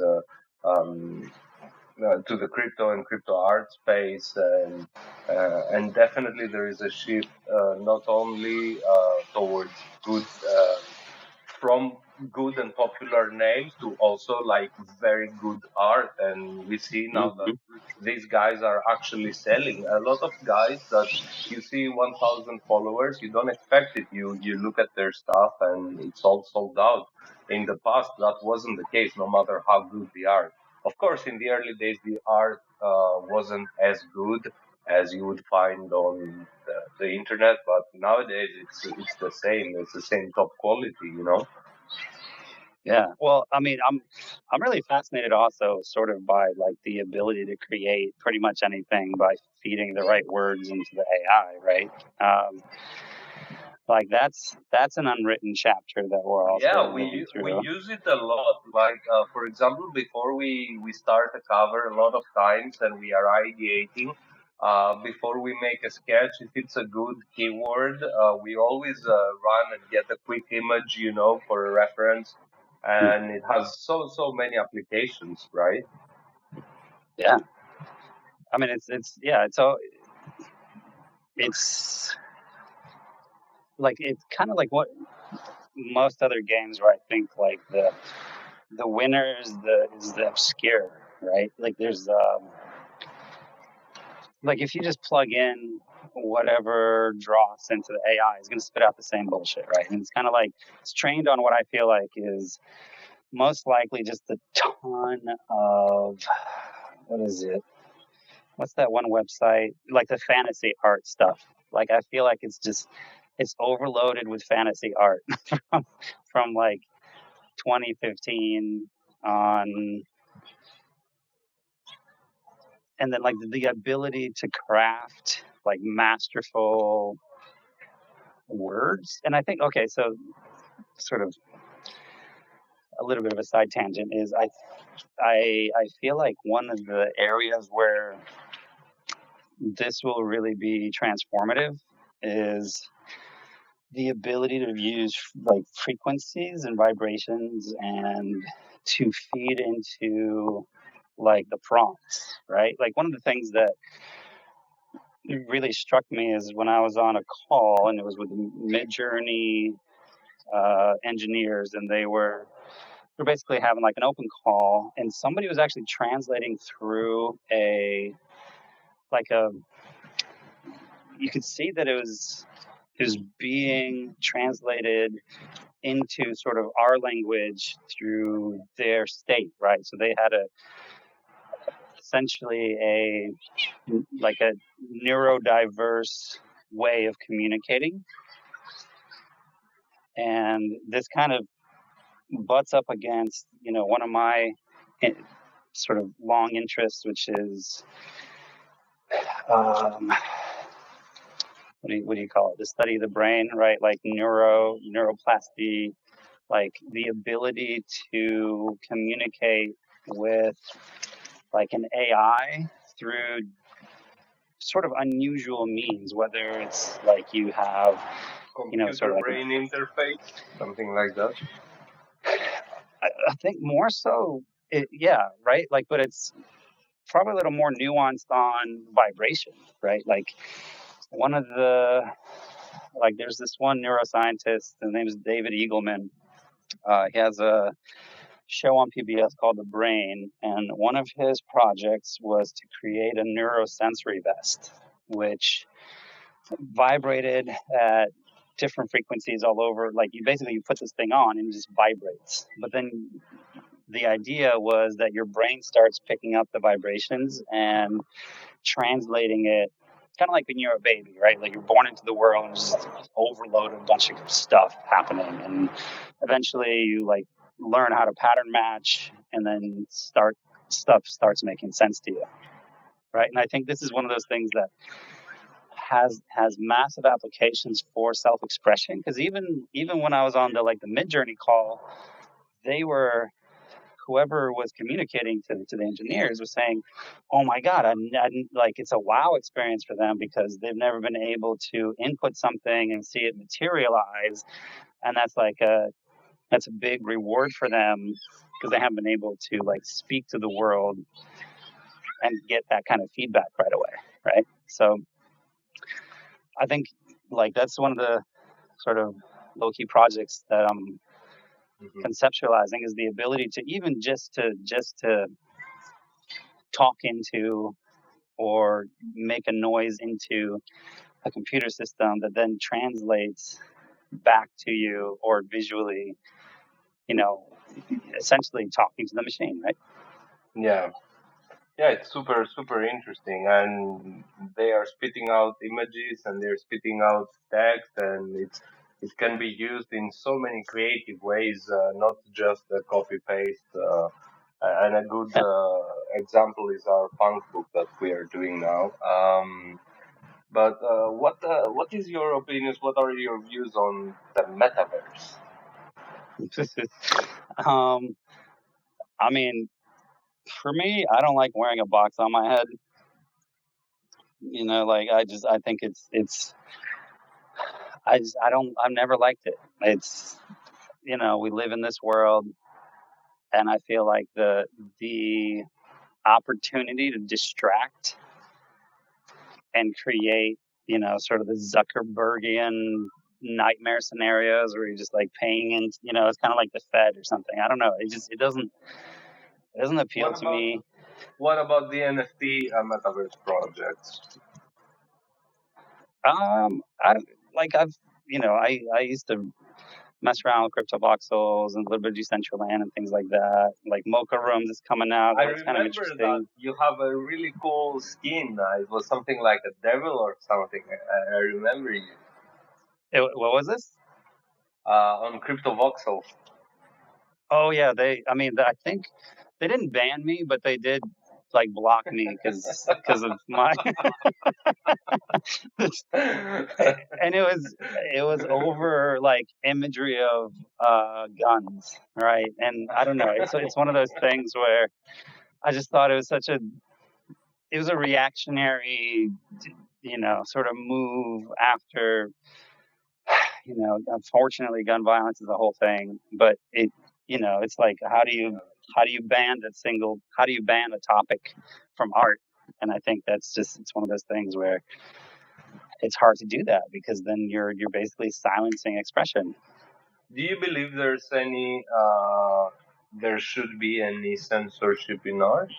To the crypto and crypto art space, and definitely there is a shift not only towards good from good and popular names to also like very good art, and we see now that these guys are actually selling. A lot of guys that you see 1,000 followers, you don't expect it. You look at their stuff and it's all sold out. In the past that wasn't the case, no matter how good the art. Of course, in the early days, the art wasn't as good as you would find on the internet, but nowadays it's the same. It's the same top quality, you know. Yeah. Well, I mean, I'm really fascinated also sort of by like the ability to create pretty much anything by feeding the right words into the AI, right? Like that's an unwritten chapter that we're all Yeah, living we through. use it a lot. Like for example, before we start a cover, a lot of times, and we are ideating. Before we make a sketch, if it's a good keyword, we always run and get a quick image, you know, for a reference, and it has so many applications, right? Yeah. I mean, it's yeah, it's like it's kind of like what most other games where I think like the winner is the obscure, right? Like there's like if you just plug in whatever dross into the AI, it's going to spit out the same bullshit, right? And it's kind of like it's trained on what I feel like is most likely just a ton of what is it? What's that one website? Like the fantasy art stuff. Like I feel like it's overloaded with fantasy art from like 2015 on, and then like the ability to craft like masterful words. And I think, okay, so sort of a little bit of a side tangent is I feel like one of the areas where this will really be transformative is the ability to use like frequencies and vibrations and to feed into like the prompts, right? Like one of the things that really struck me is when I was on a call and it was with Midjourney engineers, and they're basically having like an open call, and somebody was actually translating through a like a you could see that it was being translated into sort of our language through their state, right? So they had essentially a neurodiverse way of communicating. And this kind of butts up against, one of my sort of long interests, which is, what do you call it? The study of the brain, right? Like neuroplasty, like the ability to communicate with like an AI through sort of unusual means, whether it's like you have, sort of like brain interface, something like that. I think more so, yeah, right? Like, but it's probably a little more nuanced on vibration, right? Like one of the, like there's this one neuroscientist, his name is David Eagleman. He has a show on PBS called The Brain, and one of his projects was to create a neurosensory vest, which vibrated at different frequencies all over. Like you put this thing on and it just vibrates. But then the idea was that your brain starts picking up the vibrations and translating it, kind of like when you're a baby, right? Like you're born into the world and there's just overloaded a bunch of stuff happening, and eventually you like learn how to pattern match, and then stuff starts making sense to you, right? And I think this is one of those things that has massive applications for self-expression, because even when I was on the Midjourney call, whoever was communicating to the engineers was saying, oh my God, like it's a wow experience for them because they've never been able to input something and see it materialize. And that's a big reward for them because they haven't been able to like speak to the world and get that kind of feedback right away. Right. So I think like that's one of the sort of low key projects that I'm conceptualizing, is the ability to even just to talk into or make a noise into a computer system that then translates back to you, or visually, essentially talking to the machine, right? Yeah, it's super interesting, and they are spitting out images and they're spitting out text, and it can be used in so many creative ways, not just a copy paste. And a good example is our punk book that we are doing now. But what is your opinions? What are your views on the metaverse? I mean, for me, I don't like wearing a box on my head. I think I've never liked it. It's, we live in this world, and I feel like the opportunity to distract and create, sort of the Zuckerbergian nightmare scenarios where you're just like paying in, it's kind of like the Fed or something. I don't know. It doesn't appeal to me. What about the NFT metaverse projects? I used to mess around with crypto voxels and a little bit of Decentraland and things like that. Like Mocha Rooms is coming out. I It's kind of remember interesting. that you have a really cool skin. It was something like a devil or something. I remember you. What was this? On crypto voxels. Oh yeah, I think they didn't ban me, but they did like block me because of my and it was over like imagery of guns, right? And I don't know, it's one of those things where I just thought it was a reactionary, sort of move after, unfortunately gun violence is a whole thing, but it's like how do you ban a topic from art? And I think it's one of those things where it's hard to do that because then you're basically silencing expression. Do you believe there should be any censorship in art?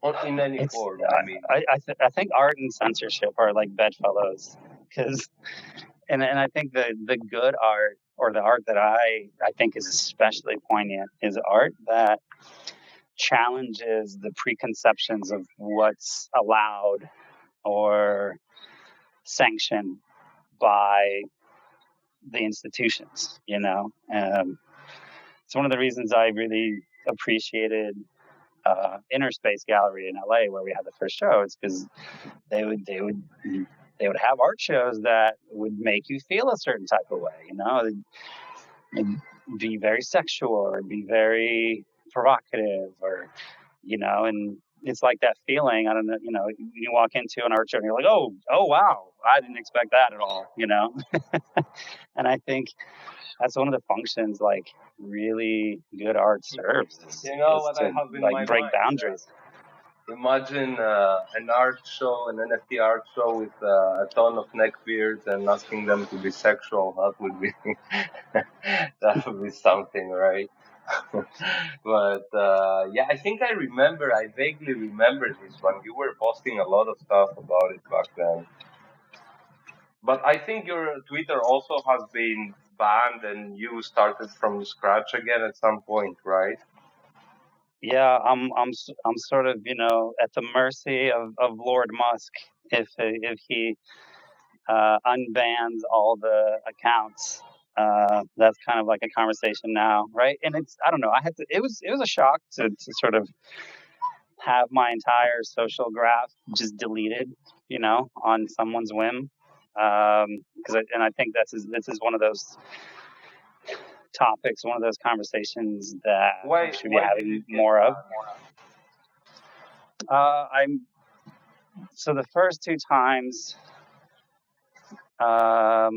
Or in any form, I mean. I think art and censorship are like bedfellows, and I think the good art, or the art that I think is especially poignant, is art that challenges the preconceptions of what's allowed or sanctioned by the institutions, you know. It's one of the reasons I really appreciated Inner Space Gallery in LA, where we had the first show. It's because they would have art shows that would make you feel a certain type of way, you know. It'd be very sexual or it'd be very provocative, or you know, and it's like that feeling. I don't know, you know, you walk into an art show and you're like, oh wow, I didn't expect that at all, you know. And I think that's one of the functions like really good art serves. You know is what to, I have in like my break mind? boundaries. Imagine an art show, an NFT art show with a ton of neckbeards and asking them to be sexual. That would be that would be something, right? But yeah, I think I vaguely remember this one. You were posting a lot of stuff about it back then. But I think your Twitter also has been banned and you started from scratch again at some point, right? Yeah, I'm sort of, you know, at the mercy of Lord Musk if he unbans all the accounts. That's kind of like a conversation now, right? And it's, I don't know, I had to. It was a shock to sort of have my entire social graph just deleted, you know, on someone's whim. And I think this is one of those topics, one of those conversations that we should be having more of. So the first two times, I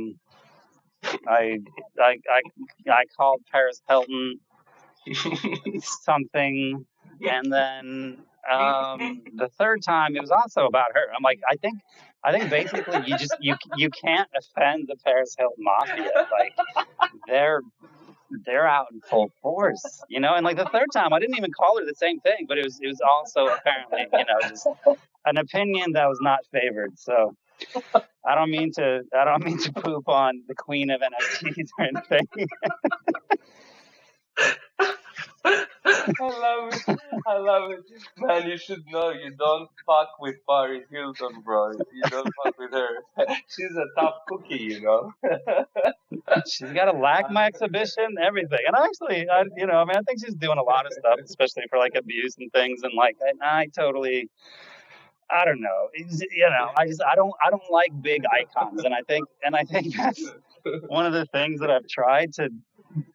called Paris Hilton something, and then the third time it was also about her. I'm like, I think basically you can't offend the Paris Hilton mafia. Like they're out in full force, you know. And like the third time, I didn't even call her the same thing, but it was also apparently, you know, just an opinion that was not favored. So I don't mean to poop on the queen of NFTs or anything. I love it. Man, you should know you don't fuck with Paris Hilton, bro. You don't fuck with her. She's a tough cookie, you know. She's got a LACMA exhibition, everything. And actually, you know, I mean, I think she's doing a lot of stuff, especially for like abuse and things. And like, I totally, I don't know. You know, I don't like big icons, and I think that's one of the things that I've tried to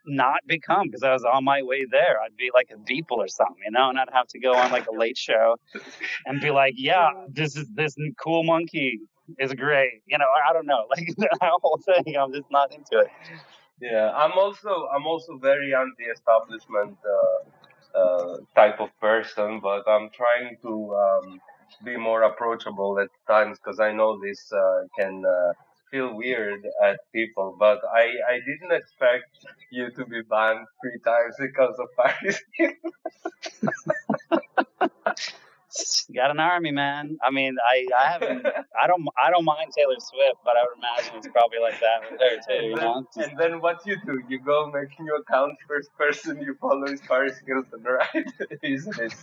not become, because I was on my way there. I'd be like a Beeple or something, you know, and I'd have to go on like a late show and be like, yeah, this cool monkey is great, you know. I don't know, like that whole thing. I'm just not into it. Yeah, I'm also very anti-establishment type of person, but I'm trying to be more approachable at times because I know this can feel weird at people. But I didn't expect you to be banned 3 times because of Paris. She's got an army, man. I mean, I haven't, I don't mind Taylor Swift, but I would imagine it's probably like that with her too, you know? And then what you do? You go make new account, first person you follow is Paris Hilton, right? Isn't it?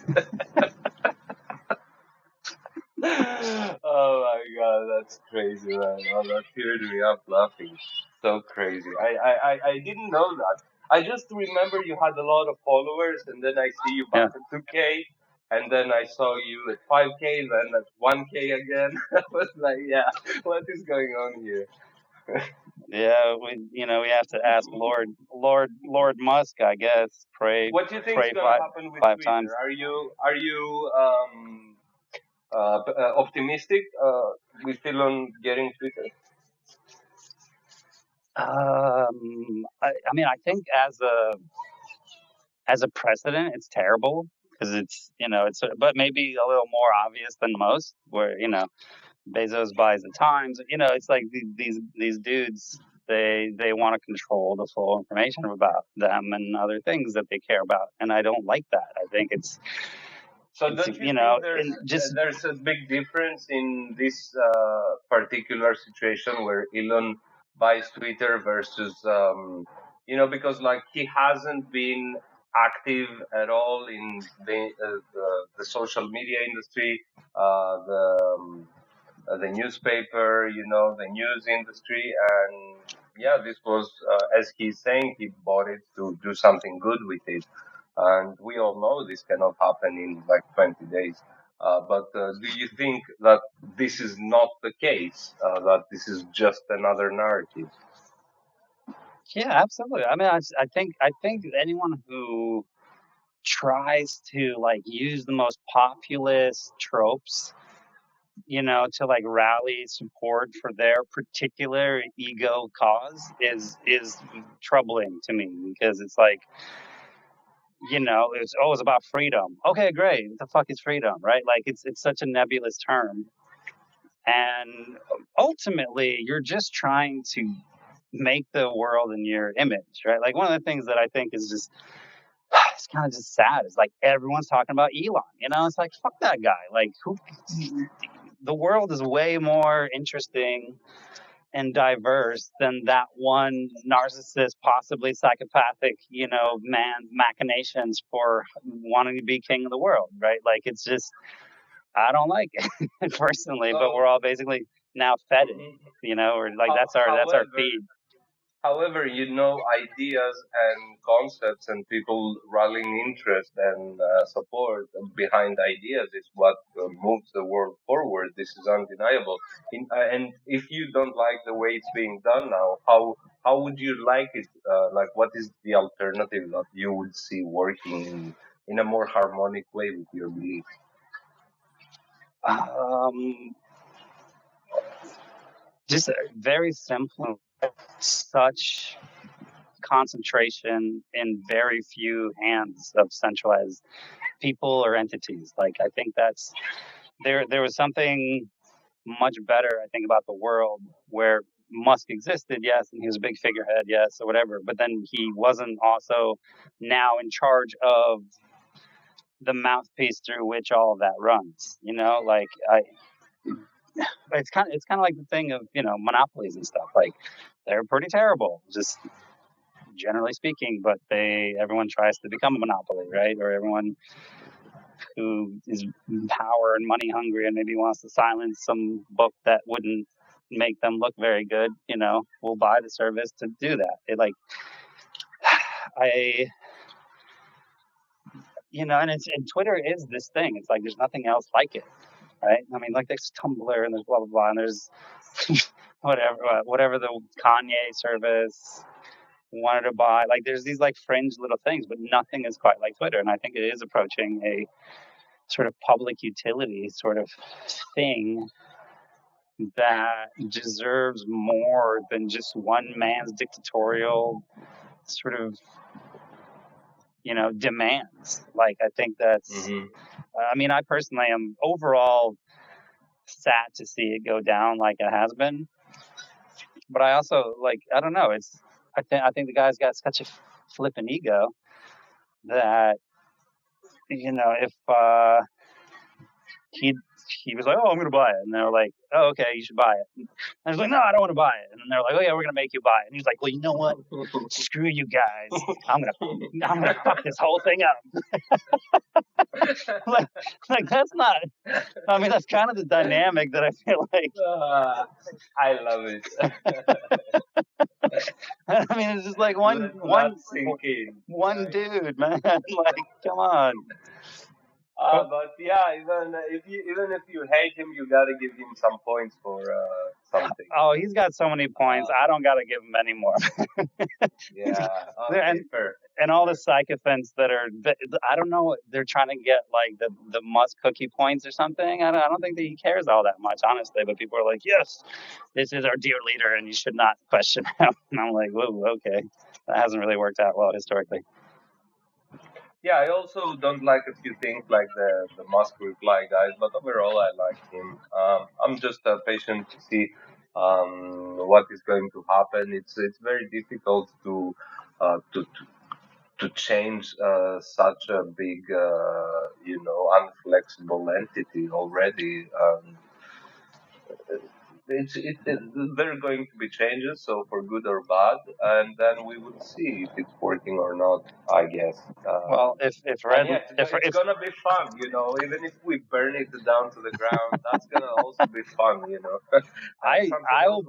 Oh my god, that's crazy, man. Oh, that teared me up laughing. So crazy. I didn't know that. I just remember you had a lot of followers, and then I see you back at 2K, and then I saw you at 5K, then at 1K again. I was like, yeah, what is going on here? Yeah, we have to ask Lord Musk, I guess. Pray. What do you think pray is going to happen with Twitter? times. Are you optimistic with Elon getting Twitter? I mean, I think as a precedent, it's terrible because it's, you know, it's, but maybe a little more obvious than most, where, you know, Bezos buys the Times. You know, it's like these dudes, they want to control the full information about them and other things that they care about, and I don't like that. I think it's so. Don't you think there's a big difference in this particular situation where Elon buys Twitter versus you know, because like he hasn't been active at all in the social media industry, the newspaper, the news industry, and yeah, this was, as he's saying, he bought it to do something good with it, and we all know this cannot happen in like 20 days. But do you think that this is not the case? That this is just another narrative? Yeah, absolutely. I mean, I think anyone who tries to like use the most populist tropes, to like rally support for their particular ego cause is troubling to me, because it's like, it's always about freedom. Okay, great. What the fuck is freedom, right? Like it's such a nebulous term, and ultimately you're just trying to make the world in your image, right? Like one of the things that I think is just it's kind of just sad. It's like everyone's talking about Elon. It's like fuck that guy. Like who? The world is way more interesting and diverse than that one narcissist, possibly psychopathic, man machinations for wanting to be king of the world, right? Like it's just I don't like it personally, but we're all basically now fed it, or like that's our feed. However, ideas and concepts and people rallying interest and support behind ideas is what moves the world forward. This is undeniable. And if you don't like the way it's being done now, how would you like it? Like, what is the alternative that you would see working in a more harmonic way with your beliefs? Just very simple, such concentration in very few hands of centralized people or entities. Like I think that's there was something much better, I think, about the world where Musk existed, yes, and he was a big figurehead, yes, or whatever, but then he wasn't also now in charge of the mouthpiece through which all of that runs. Like it's kind of like the thing of monopolies and stuff. Like they're pretty terrible, just generally speaking, but everyone tries to become a monopoly, right? Or everyone who is power and money hungry and maybe wants to silence some book that wouldn't make them look very good, will buy the service to do that. It like I and Twitter is this thing. It's like there's nothing else like it, right? I mean, like there's Tumblr and there's blah blah blah and there's whatever the Kanye service wanted to buy. Like there's these like fringe little things, but nothing is quite like Twitter. And I think it is approaching a sort of public utility sort of thing that deserves more than just one man's dictatorial sort of demands. Like I think that's I mean, I personally am overall sad to see it go down like it has been, but I also like I don't know, I think the guy's got such a flippin' ego that if he was like, oh, I'm gonna buy it, and they were like, oh, okay, you should buy it. And I was like, no, I don't want to buy it. And they're like, oh yeah, we're gonna make you buy it. And he's like, well, you know what? Screw you guys. I'm gonna fuck this whole thing up. like that's not. I mean, that's kind of the dynamic that I feel like. I love it. I mean, it's just like one dude, man. Like, come on. But yeah, even if you hate him, you gotta give him some points for something. Oh, he's got so many points. I don't gotta give him any more. Yeah, okay, fair. And all the sycophants that are, I don't know, they're trying to get like the Musk cookie points or something. I don't think that he cares all that much, honestly. But people are like, yes, this is our dear leader, and you should not question him. And I'm like, whoa, okay, that hasn't really worked out well historically. Yeah, I also don't like a few things like the Musk reply guys, but overall I like him. I'm just patient to see what is going to happen. It's very difficult to uh, to to, to change such a big unflexible entity already. there are going to be changes, so for good or bad, and then we will see if it's working or not, I guess. Well, if And red yeah, it's if gonna be fun, even if we burn it down to the ground, that's gonna also be fun, and something else will come I up.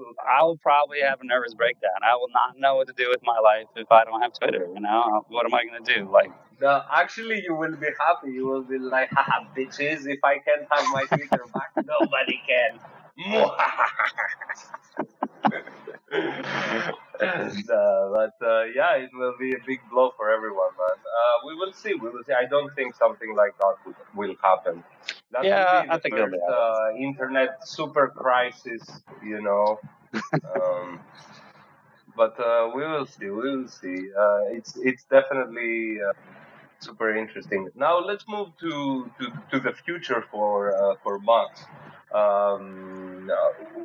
will probably have a nervous breakdown. I will not know what to do with my life if I don't have Twitter. What am I going to do? Like, No, actually, you will be happy. You will be like, haha, bitches, if I can't have my Twitter back, nobody can. No, but yeah, it will be a big blow for everyone, man. We will see. We will see. I don't think something like that will happen. That will yeah, be I the think it'll be first all right. internet super crisis, but we will see. We will see. It's definitely super interesting. Now let's move to the future for Max.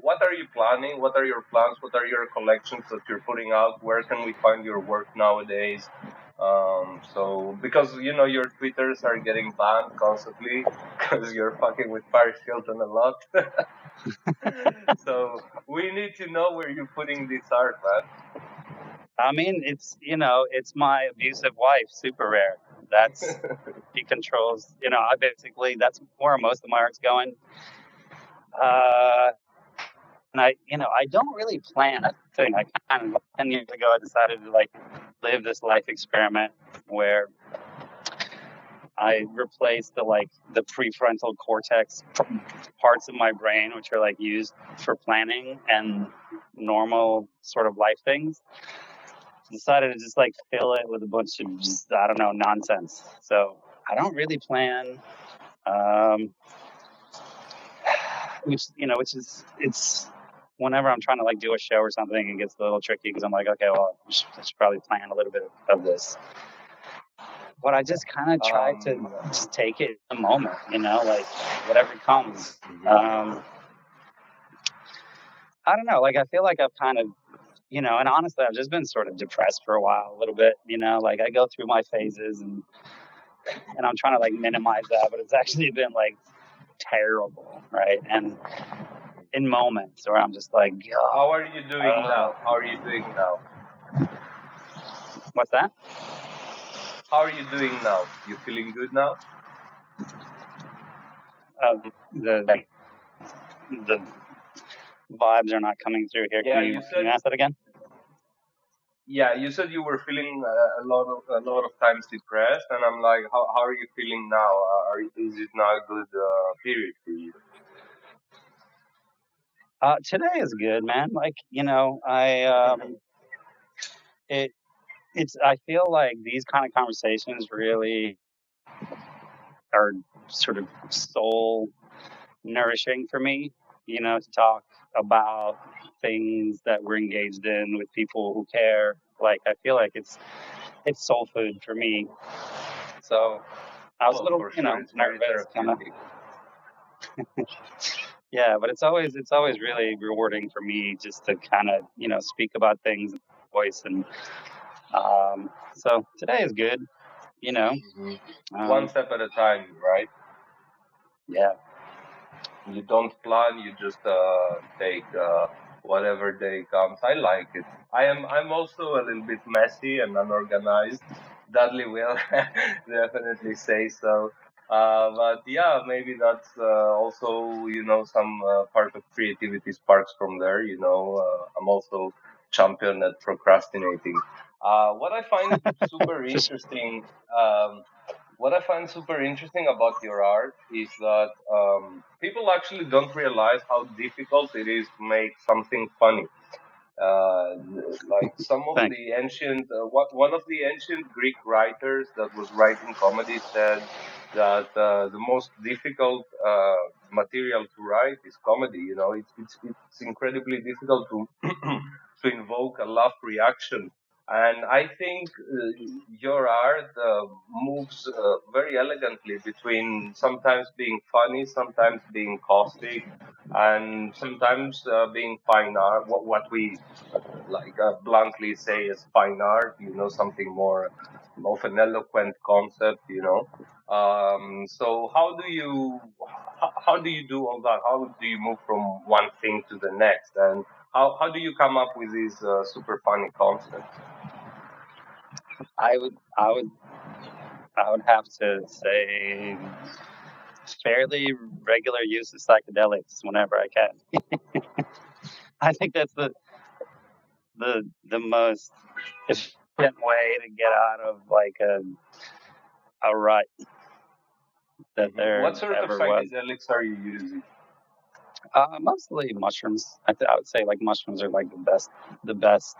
What are you planning? What are your plans? What are your collections that you're putting out? Where can we find your work nowadays? So because your Twitters are getting banned constantly because you're fucking with Paris Hilton a lot. So we need to know where you're putting this art, man. I mean, it's my abusive wife, Super Rare. She controls. That's where most of my art's going. And I don't really plan a thing. I kind of 10 years ago, I decided to like live this life experiment where I replaced the prefrontal cortex parts of my brain, which are like used for planning and normal sort of life things. Decided to just like fill it with a bunch of just, I don't know, nonsense. So I don't really plan, which is it's whenever I'm trying to like do a show or something, it gets a little tricky because I'm like, okay, well, I should probably plan a little bit of this. But I just kind of try to just take it in the moment, like whatever comes. I don't know, like I feel like I've kind of, and honestly, I've just been sort of depressed for a while, a little bit, like I go through my phases and I'm trying to like minimize that, but it's actually been like terrible, right? And in moments where I'm just like, How are you doing now? How are you doing now? What's that? How are you doing now? You feeling good now? The vibes are not coming through here. Yeah, Can you ask that again? Yeah, you said you were feeling a lot of times depressed, and I'm like, how are you feeling now? Is it now a good period for you? Today is good, man. Like, I feel like these kind of conversations really are sort of soul nourishing for me, to talk about things that we're engaged in with people who care. Like, I feel like it's soul food for me. So I was a little, For sure, it's very nervous, kind of. therapeutic. Yeah, but it's always really rewarding for me just to kind of, speak about things in voice. And so today is good, One step at a time, right? Yeah. You don't plan, you just take whatever day comes. I like it. I'm also a little bit messy and unorganized. Dudley will definitely say so. But yeah, maybe that's also some part of creativity sparks from there. I'm also champion at procrastinating. What I find super Just interesting. What I find super interesting about your art is that people actually don't realize how difficult it is to make something funny. Like some of thanks. the ancient, one of the ancient Greek writers that was writing comedy said that the most difficult material to write is comedy. It's incredibly difficult to to invoke a laugh reaction, and I think your art moves very elegantly between sometimes being funny, sometimes being caustic, and sometimes being fine art. What we bluntly say as fine art, something more. of an eloquent concept, you know. So how do you do all that? How do you move from one thing to the next, and how do you come up with these super funny concepts? I would have to say fairly regular use of psychedelics whenever I can. I think that's the most efficient way to get out of like a rut that there What sort of ever was. psychedelics are you using? Mostly mushrooms. I would say like mushrooms are like the best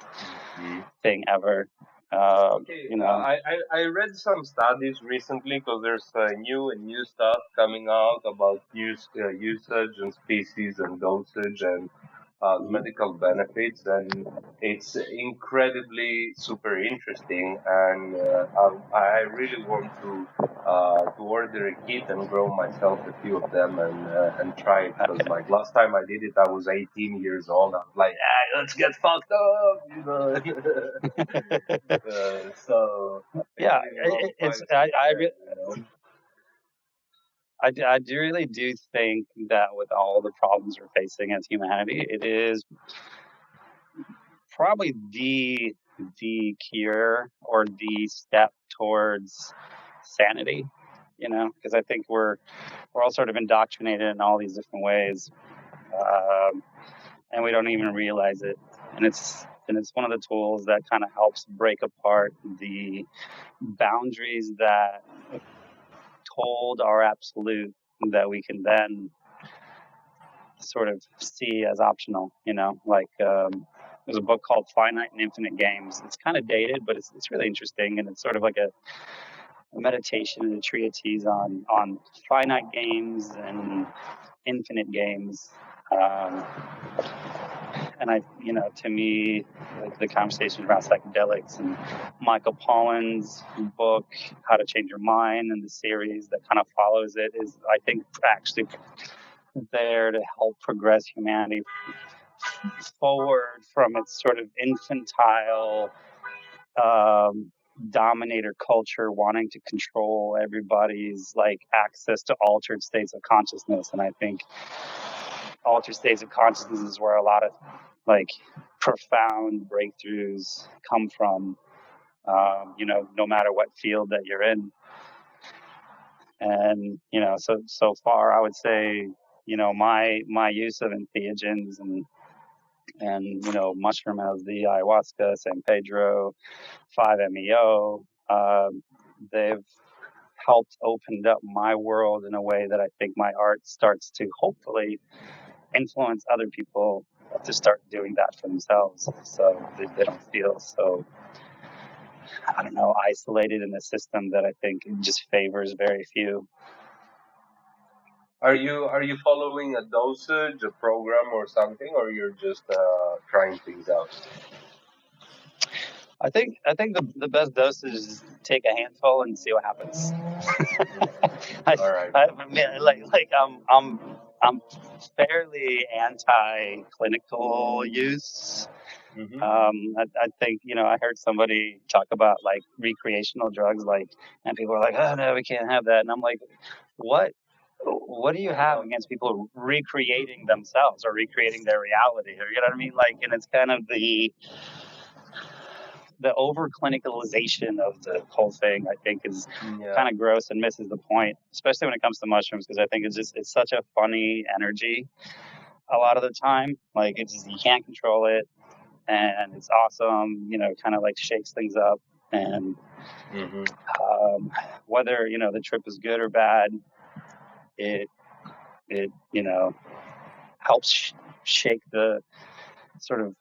thing ever. Okay, You know, I read some studies recently because there's new stuff coming out about usage and species and dosage and medical benefits, and it's incredibly super interesting. And I really want to order a kit and grow myself a few of them and try it because like last time I did it, I was 18 years old. I was like, ah, let's get fucked up, you know. So yeah, it's I do really do think that with all the problems we're facing as humanity, it is probably the cure or the step towards sanity. You know, because I think we're all sort of indoctrinated in all these different ways, and we don't even realize it. And it's one of the tools that kind of helps break apart the boundaries that told are absolute that we can then sort of see as optional. You know, like there's a book called Finite and Infinite Games. It's kind of dated, but it's really interesting, and it's sort of like a meditation and a treatise on finite games and infinite games. And to me, like the conversation around psychedelics and Michael Pollan's book, How to Change Your Mind, and the series that kind of follows it is, I think, actually there to help progress humanity forward from its sort of infantile dominator culture wanting to control everybody's like access to altered states of consciousness. And I think altered states of consciousness is where a lot of like profound breakthroughs come from, no matter what field that you're in. And, so far I would say, my use of entheogens and mushroom LSD, ayahuasca, San Pedro, 5-MeO, they've helped open up my world in a way that I think my art starts to hopefully influence other people to start doing that for themselves, so they don't feel so, I don't know, isolated in a system that I think just favors very few. Are you following a dosage, a program, or something, or you're just trying things out? I think the best dosage is take a handful and see what happens. All right. I mean, like I'm fairly anti-clinical use. I think I heard somebody talk about like recreational drugs, like, and people are like, oh no, we can't have that, and I'm like, what do you have against people recreating themselves or recreating their reality, or you know what I mean? Like, and it's kind of the over clinicalization of the whole thing, I think, is kind of gross and misses the point, especially when it comes to mushrooms, because I think it's such a funny energy a lot of the time. Like, it's just, you can't control it, and it's awesome, kind of like shakes things up. And whether, the trip is good or bad, it helps shake the sort of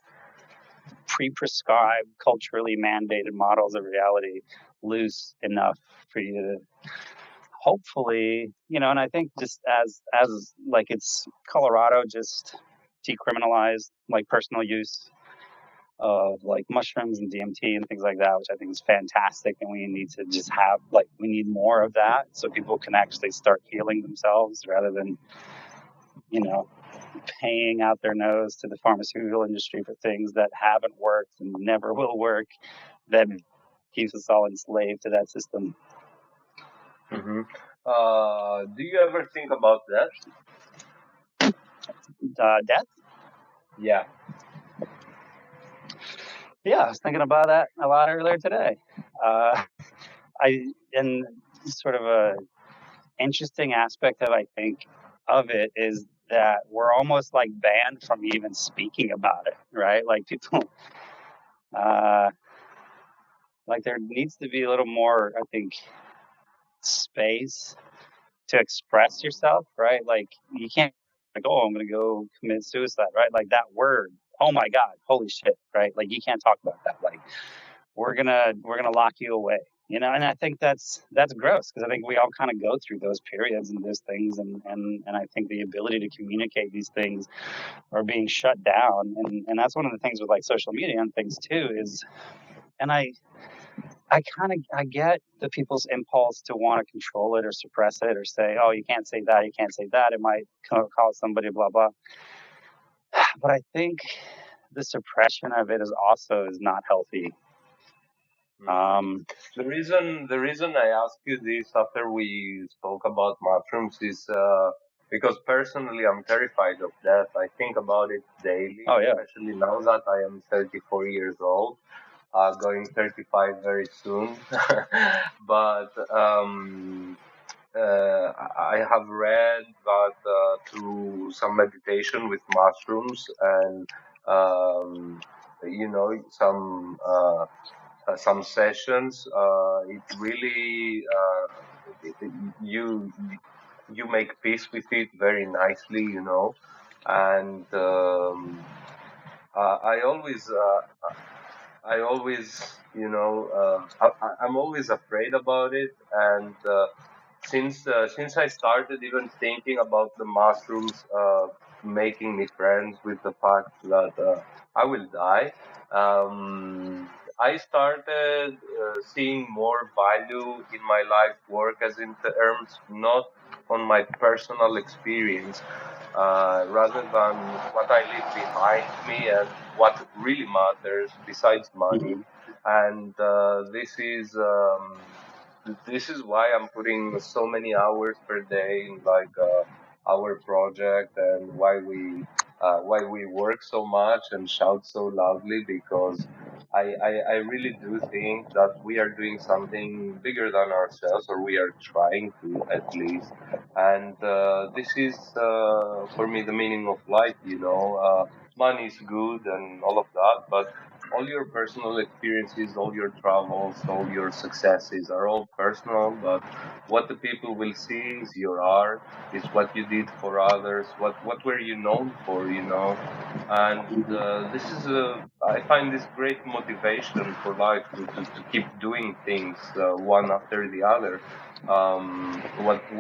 pre-prescribed, culturally mandated models of reality loose enough for you to hopefully, and I think just as like it's Colorado just decriminalized like personal use of like mushrooms and DMT and things like that, which I think is fantastic. And we need to just have we need more of that so people can actually start healing themselves rather than, paying out their nose to the pharmaceutical industry for things that haven't worked and never will work, that keeps us all enslaved to that system. Hmm. Do you ever think about that? Death? Yeah. Yeah, I was thinking about that a lot earlier today. And sort of a interesting aspect of I think of it is that we're almost like banned from even speaking about it, right? Like people, uh, like there needs to be a little more, I think, space to express yourself, right? Like you can't like, oh, I'm gonna go commit suicide, right? Like that word, oh my God, holy shit, right? Like you can't talk about that. Like we're gonna lock you away, you know. And I think that's gross because I think we all kind of go through those periods and those things, and I think the ability to communicate these things are being shut down, and that's one of the things with like social media and things too is, and I kind of I get the people's impulse to want to control it or suppress it or say, oh, you can't say that, you can't say that, it might cause somebody blah blah. But I think the suppression of it is also is not healthy. The reason I ask you this after we spoke about mushrooms is because personally I'm terrified of death. I think about it daily, Oh yeah. especially now that I am 34 years old, going 35 very soon. But I have read that through some meditation with mushrooms and some sessions, it really you you make peace with it very nicely, and I always I'm always afraid about it, and since I started even thinking about the mushrooms making me friends with the fact that I will die, I started seeing more value in my life work as in terms not on my personal experience, rather than what I leave behind me and what really matters besides money. Hmm. And this is why I'm putting so many hours per day in like our project, and why we work so much and shout so loudly, because I really do think that we are doing something bigger than ourselves, or we are trying to at least. And this is for me the meaning of life. Money is good and all of that, but all your personal experiences, all your travels, all your successes are all personal. But what the people will see is your art, is what you did for others, what were you known for. And I find this great motivation for life to keep doing things one after the other.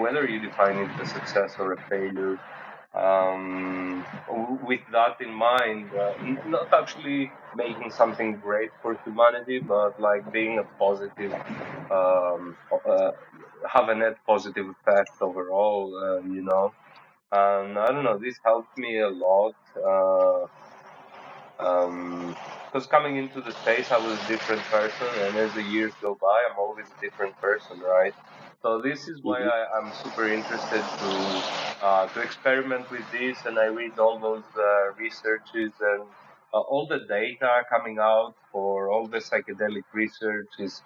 Whether you define it a success or a failure, with that in mind, not actually making something great for humanity, but like being a positive, have a net positive effect overall, And I don't know, this helped me a lot. Because coming into the space, I was a different person, and as the years go by, I'm always a different person, right? So this is why Hmm. I'm super interested to experiment with this, and I read all those researches, and all the data coming out for all the psychedelic research is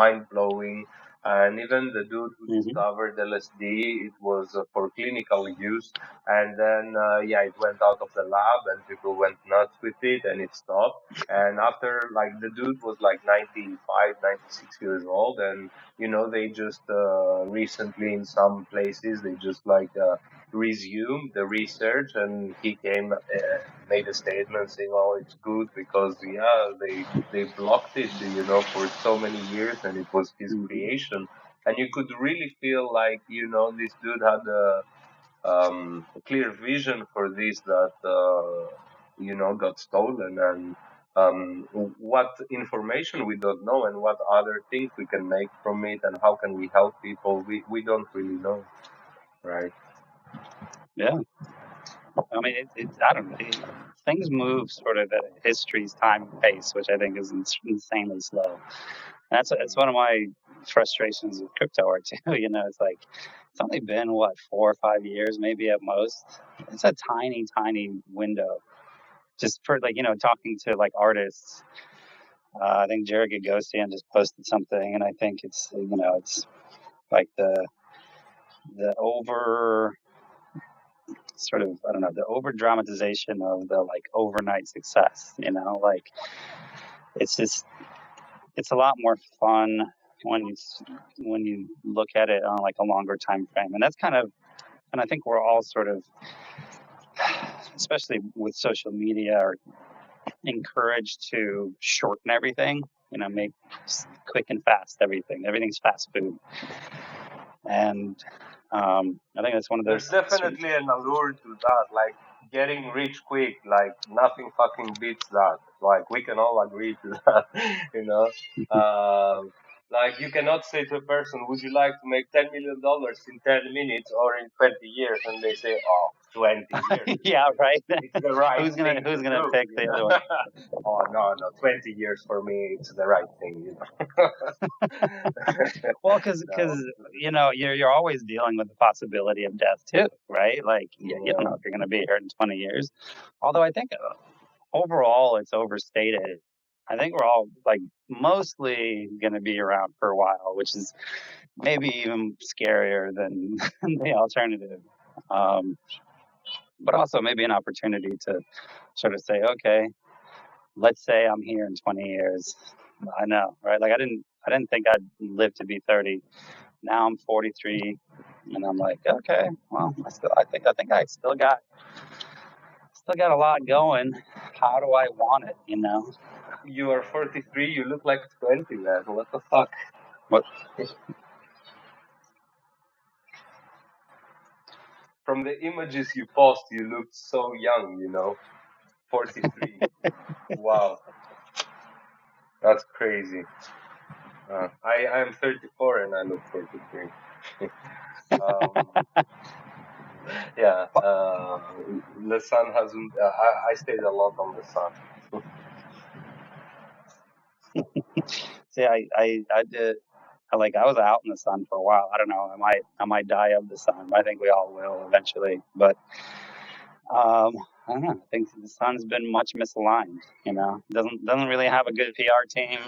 mind blowing. And even the dude who Hmm. discovered LSD, it was for clinical use, and then yeah, it went out of the lab and people went nuts with it, and it stopped. And after, like, the dude was like 95, 96 years old, and they just recently in some places they just like resumed the research, and he came, made a statement saying, oh, it's good because, yeah, they blocked it, for so many years, and it was his Hmm. creation. And you could really feel like, this dude had a clear vision for this that got stolen, and what information we don't know, and what other things we can make from it, and how can we help people, we don't really know, right? Yeah. I mean, I don't know. Things move sort of at history's time and pace, which I think is insanely slow. That's one of my frustrations with crypto art too. It's like it's only been what 4 or 5 years, maybe at most. It's a tiny window. Just for talking to like artists. I think Jared Gagosian just posted something, and I think it's like the over sort of I don't know the over dramatization of the like overnight success. Like it's a lot more fun when you look at it on like a longer time frame, and I think we're all sort of, especially with social media, are encouraged to shorten everything. Make quick and fast everything. Everything's fast food, and I think that's one of those. There's definitely an allure to that, like getting rich quick. Like nothing fucking beats that. Like we can all agree to that, you know. Like you cannot say to a person, "Would you like to make $10 million in 10 minutes or in 20 years?" And they say, "Oh, 20 years." Yeah, right. It's the right who's gonna do, pick the other one? Oh no, 20 years for me, it's the right thing. Well, because you're always dealing with the possibility of death too, right? Like you don't know if you're going to be here in 20 years. Although I think overall it's overstated. I think we're all like mostly going to be around for a while, which is maybe even scarier than the alternative. But also maybe an opportunity to sort of say, okay, let's say I'm here in 20 years. I know, right? Like I didn't think I'd live to be 30. Now I'm 43, and I'm like, okay, well, I think I still got a lot going. How do I want it? You are 43. You look like 20, man. What the fuck? What? From the images you post, you look so young. 43. Wow, that's crazy. I am 34 and I look 43. Yeah, the sun hasn't. I stayed a lot on the sun. See, I did. I was out in the sun for a while. I don't know. I might die of the sun. I think we all will eventually. But I don't know. I think the sun's been much misaligned. Doesn't really have a good PR team.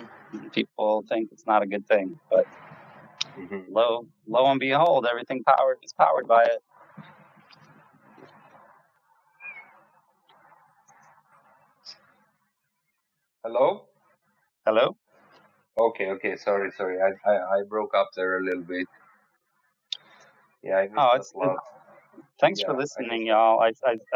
People think it's not a good thing, but lo and behold, everything is powered by it. Hello? Hello? Okay. Sorry. I broke up there a little bit. Yeah, I missed that. Thanks for listening, y'all. I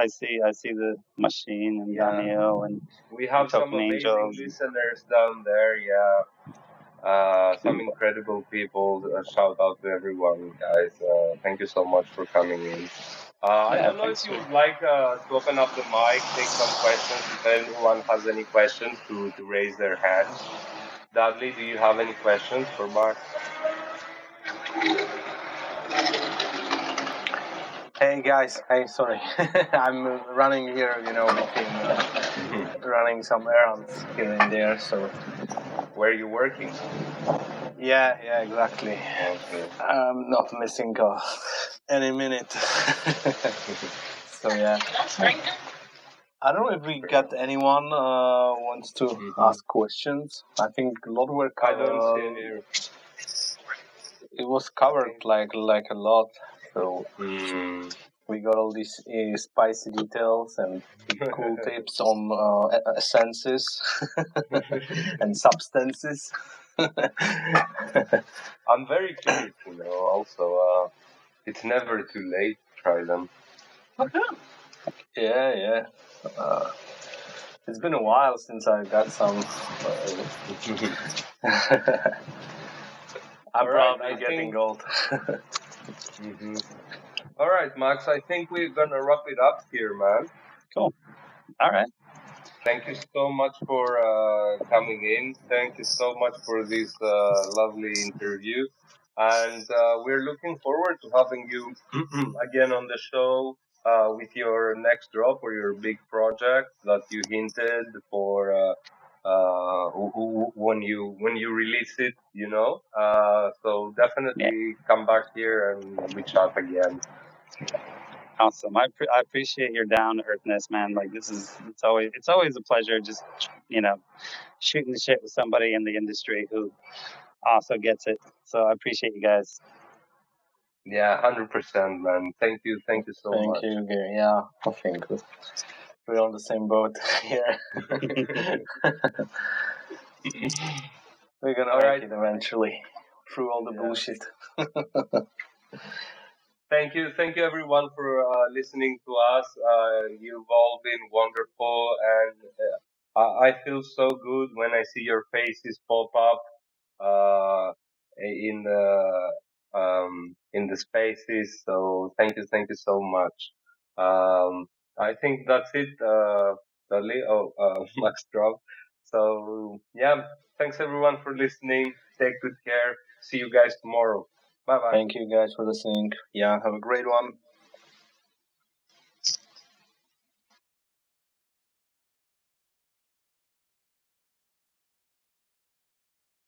see the machine and Daniel and we have some amazing listeners down there. Yeah, some incredible people. Shout out to everyone, guys. Thank you so much for coming in. I don't know if you would like to open up the mic, take some questions. If anyone has any questions, to raise their hands. Dudley, do you have any questions for Max? Hey guys, sorry, I'm running here, running some errands here and there. So, where are you working? Yeah, exactly. Okay. I'm not missing any minute. So yeah. I don't know if we got anyone wants to ask questions. I think a lot were covered. I don't see any. It was covered like a lot. So we got all these spicy details and cool tips on essences and substances. I'm very curious, also, it's never too late to try them. Yeah. It's been a while since I got some. I'm probably getting old. All right, Max, I think we're going to wrap it up here, man. Cool. All right. Thank you so much for coming in. Thank you so much for this lovely interview. And we're looking forward to having you again on the show with your next drop or your big project that you hinted for when you release it, so definitely come back here and we chat again. Awesome. I appreciate your down to earthness, man. Like it's always a pleasure just shooting the shit with somebody in the industry who also gets it. So I appreciate you guys. Yeah, 100%, man. Thank you so much. Thank you, Gary. Yeah, I think we're on the same boat here. We're gonna make it eventually through all the bullshit. Thank you everyone for listening to us. You've all been wonderful, and I feel so good when I see your faces pop up in the spaces. So thank you so much. I think that's it. Dudley. Max drop. So yeah, thanks everyone for listening. Take good care. See you guys tomorrow. Bye bye. Thank you guys for listening. Yeah, have a great one.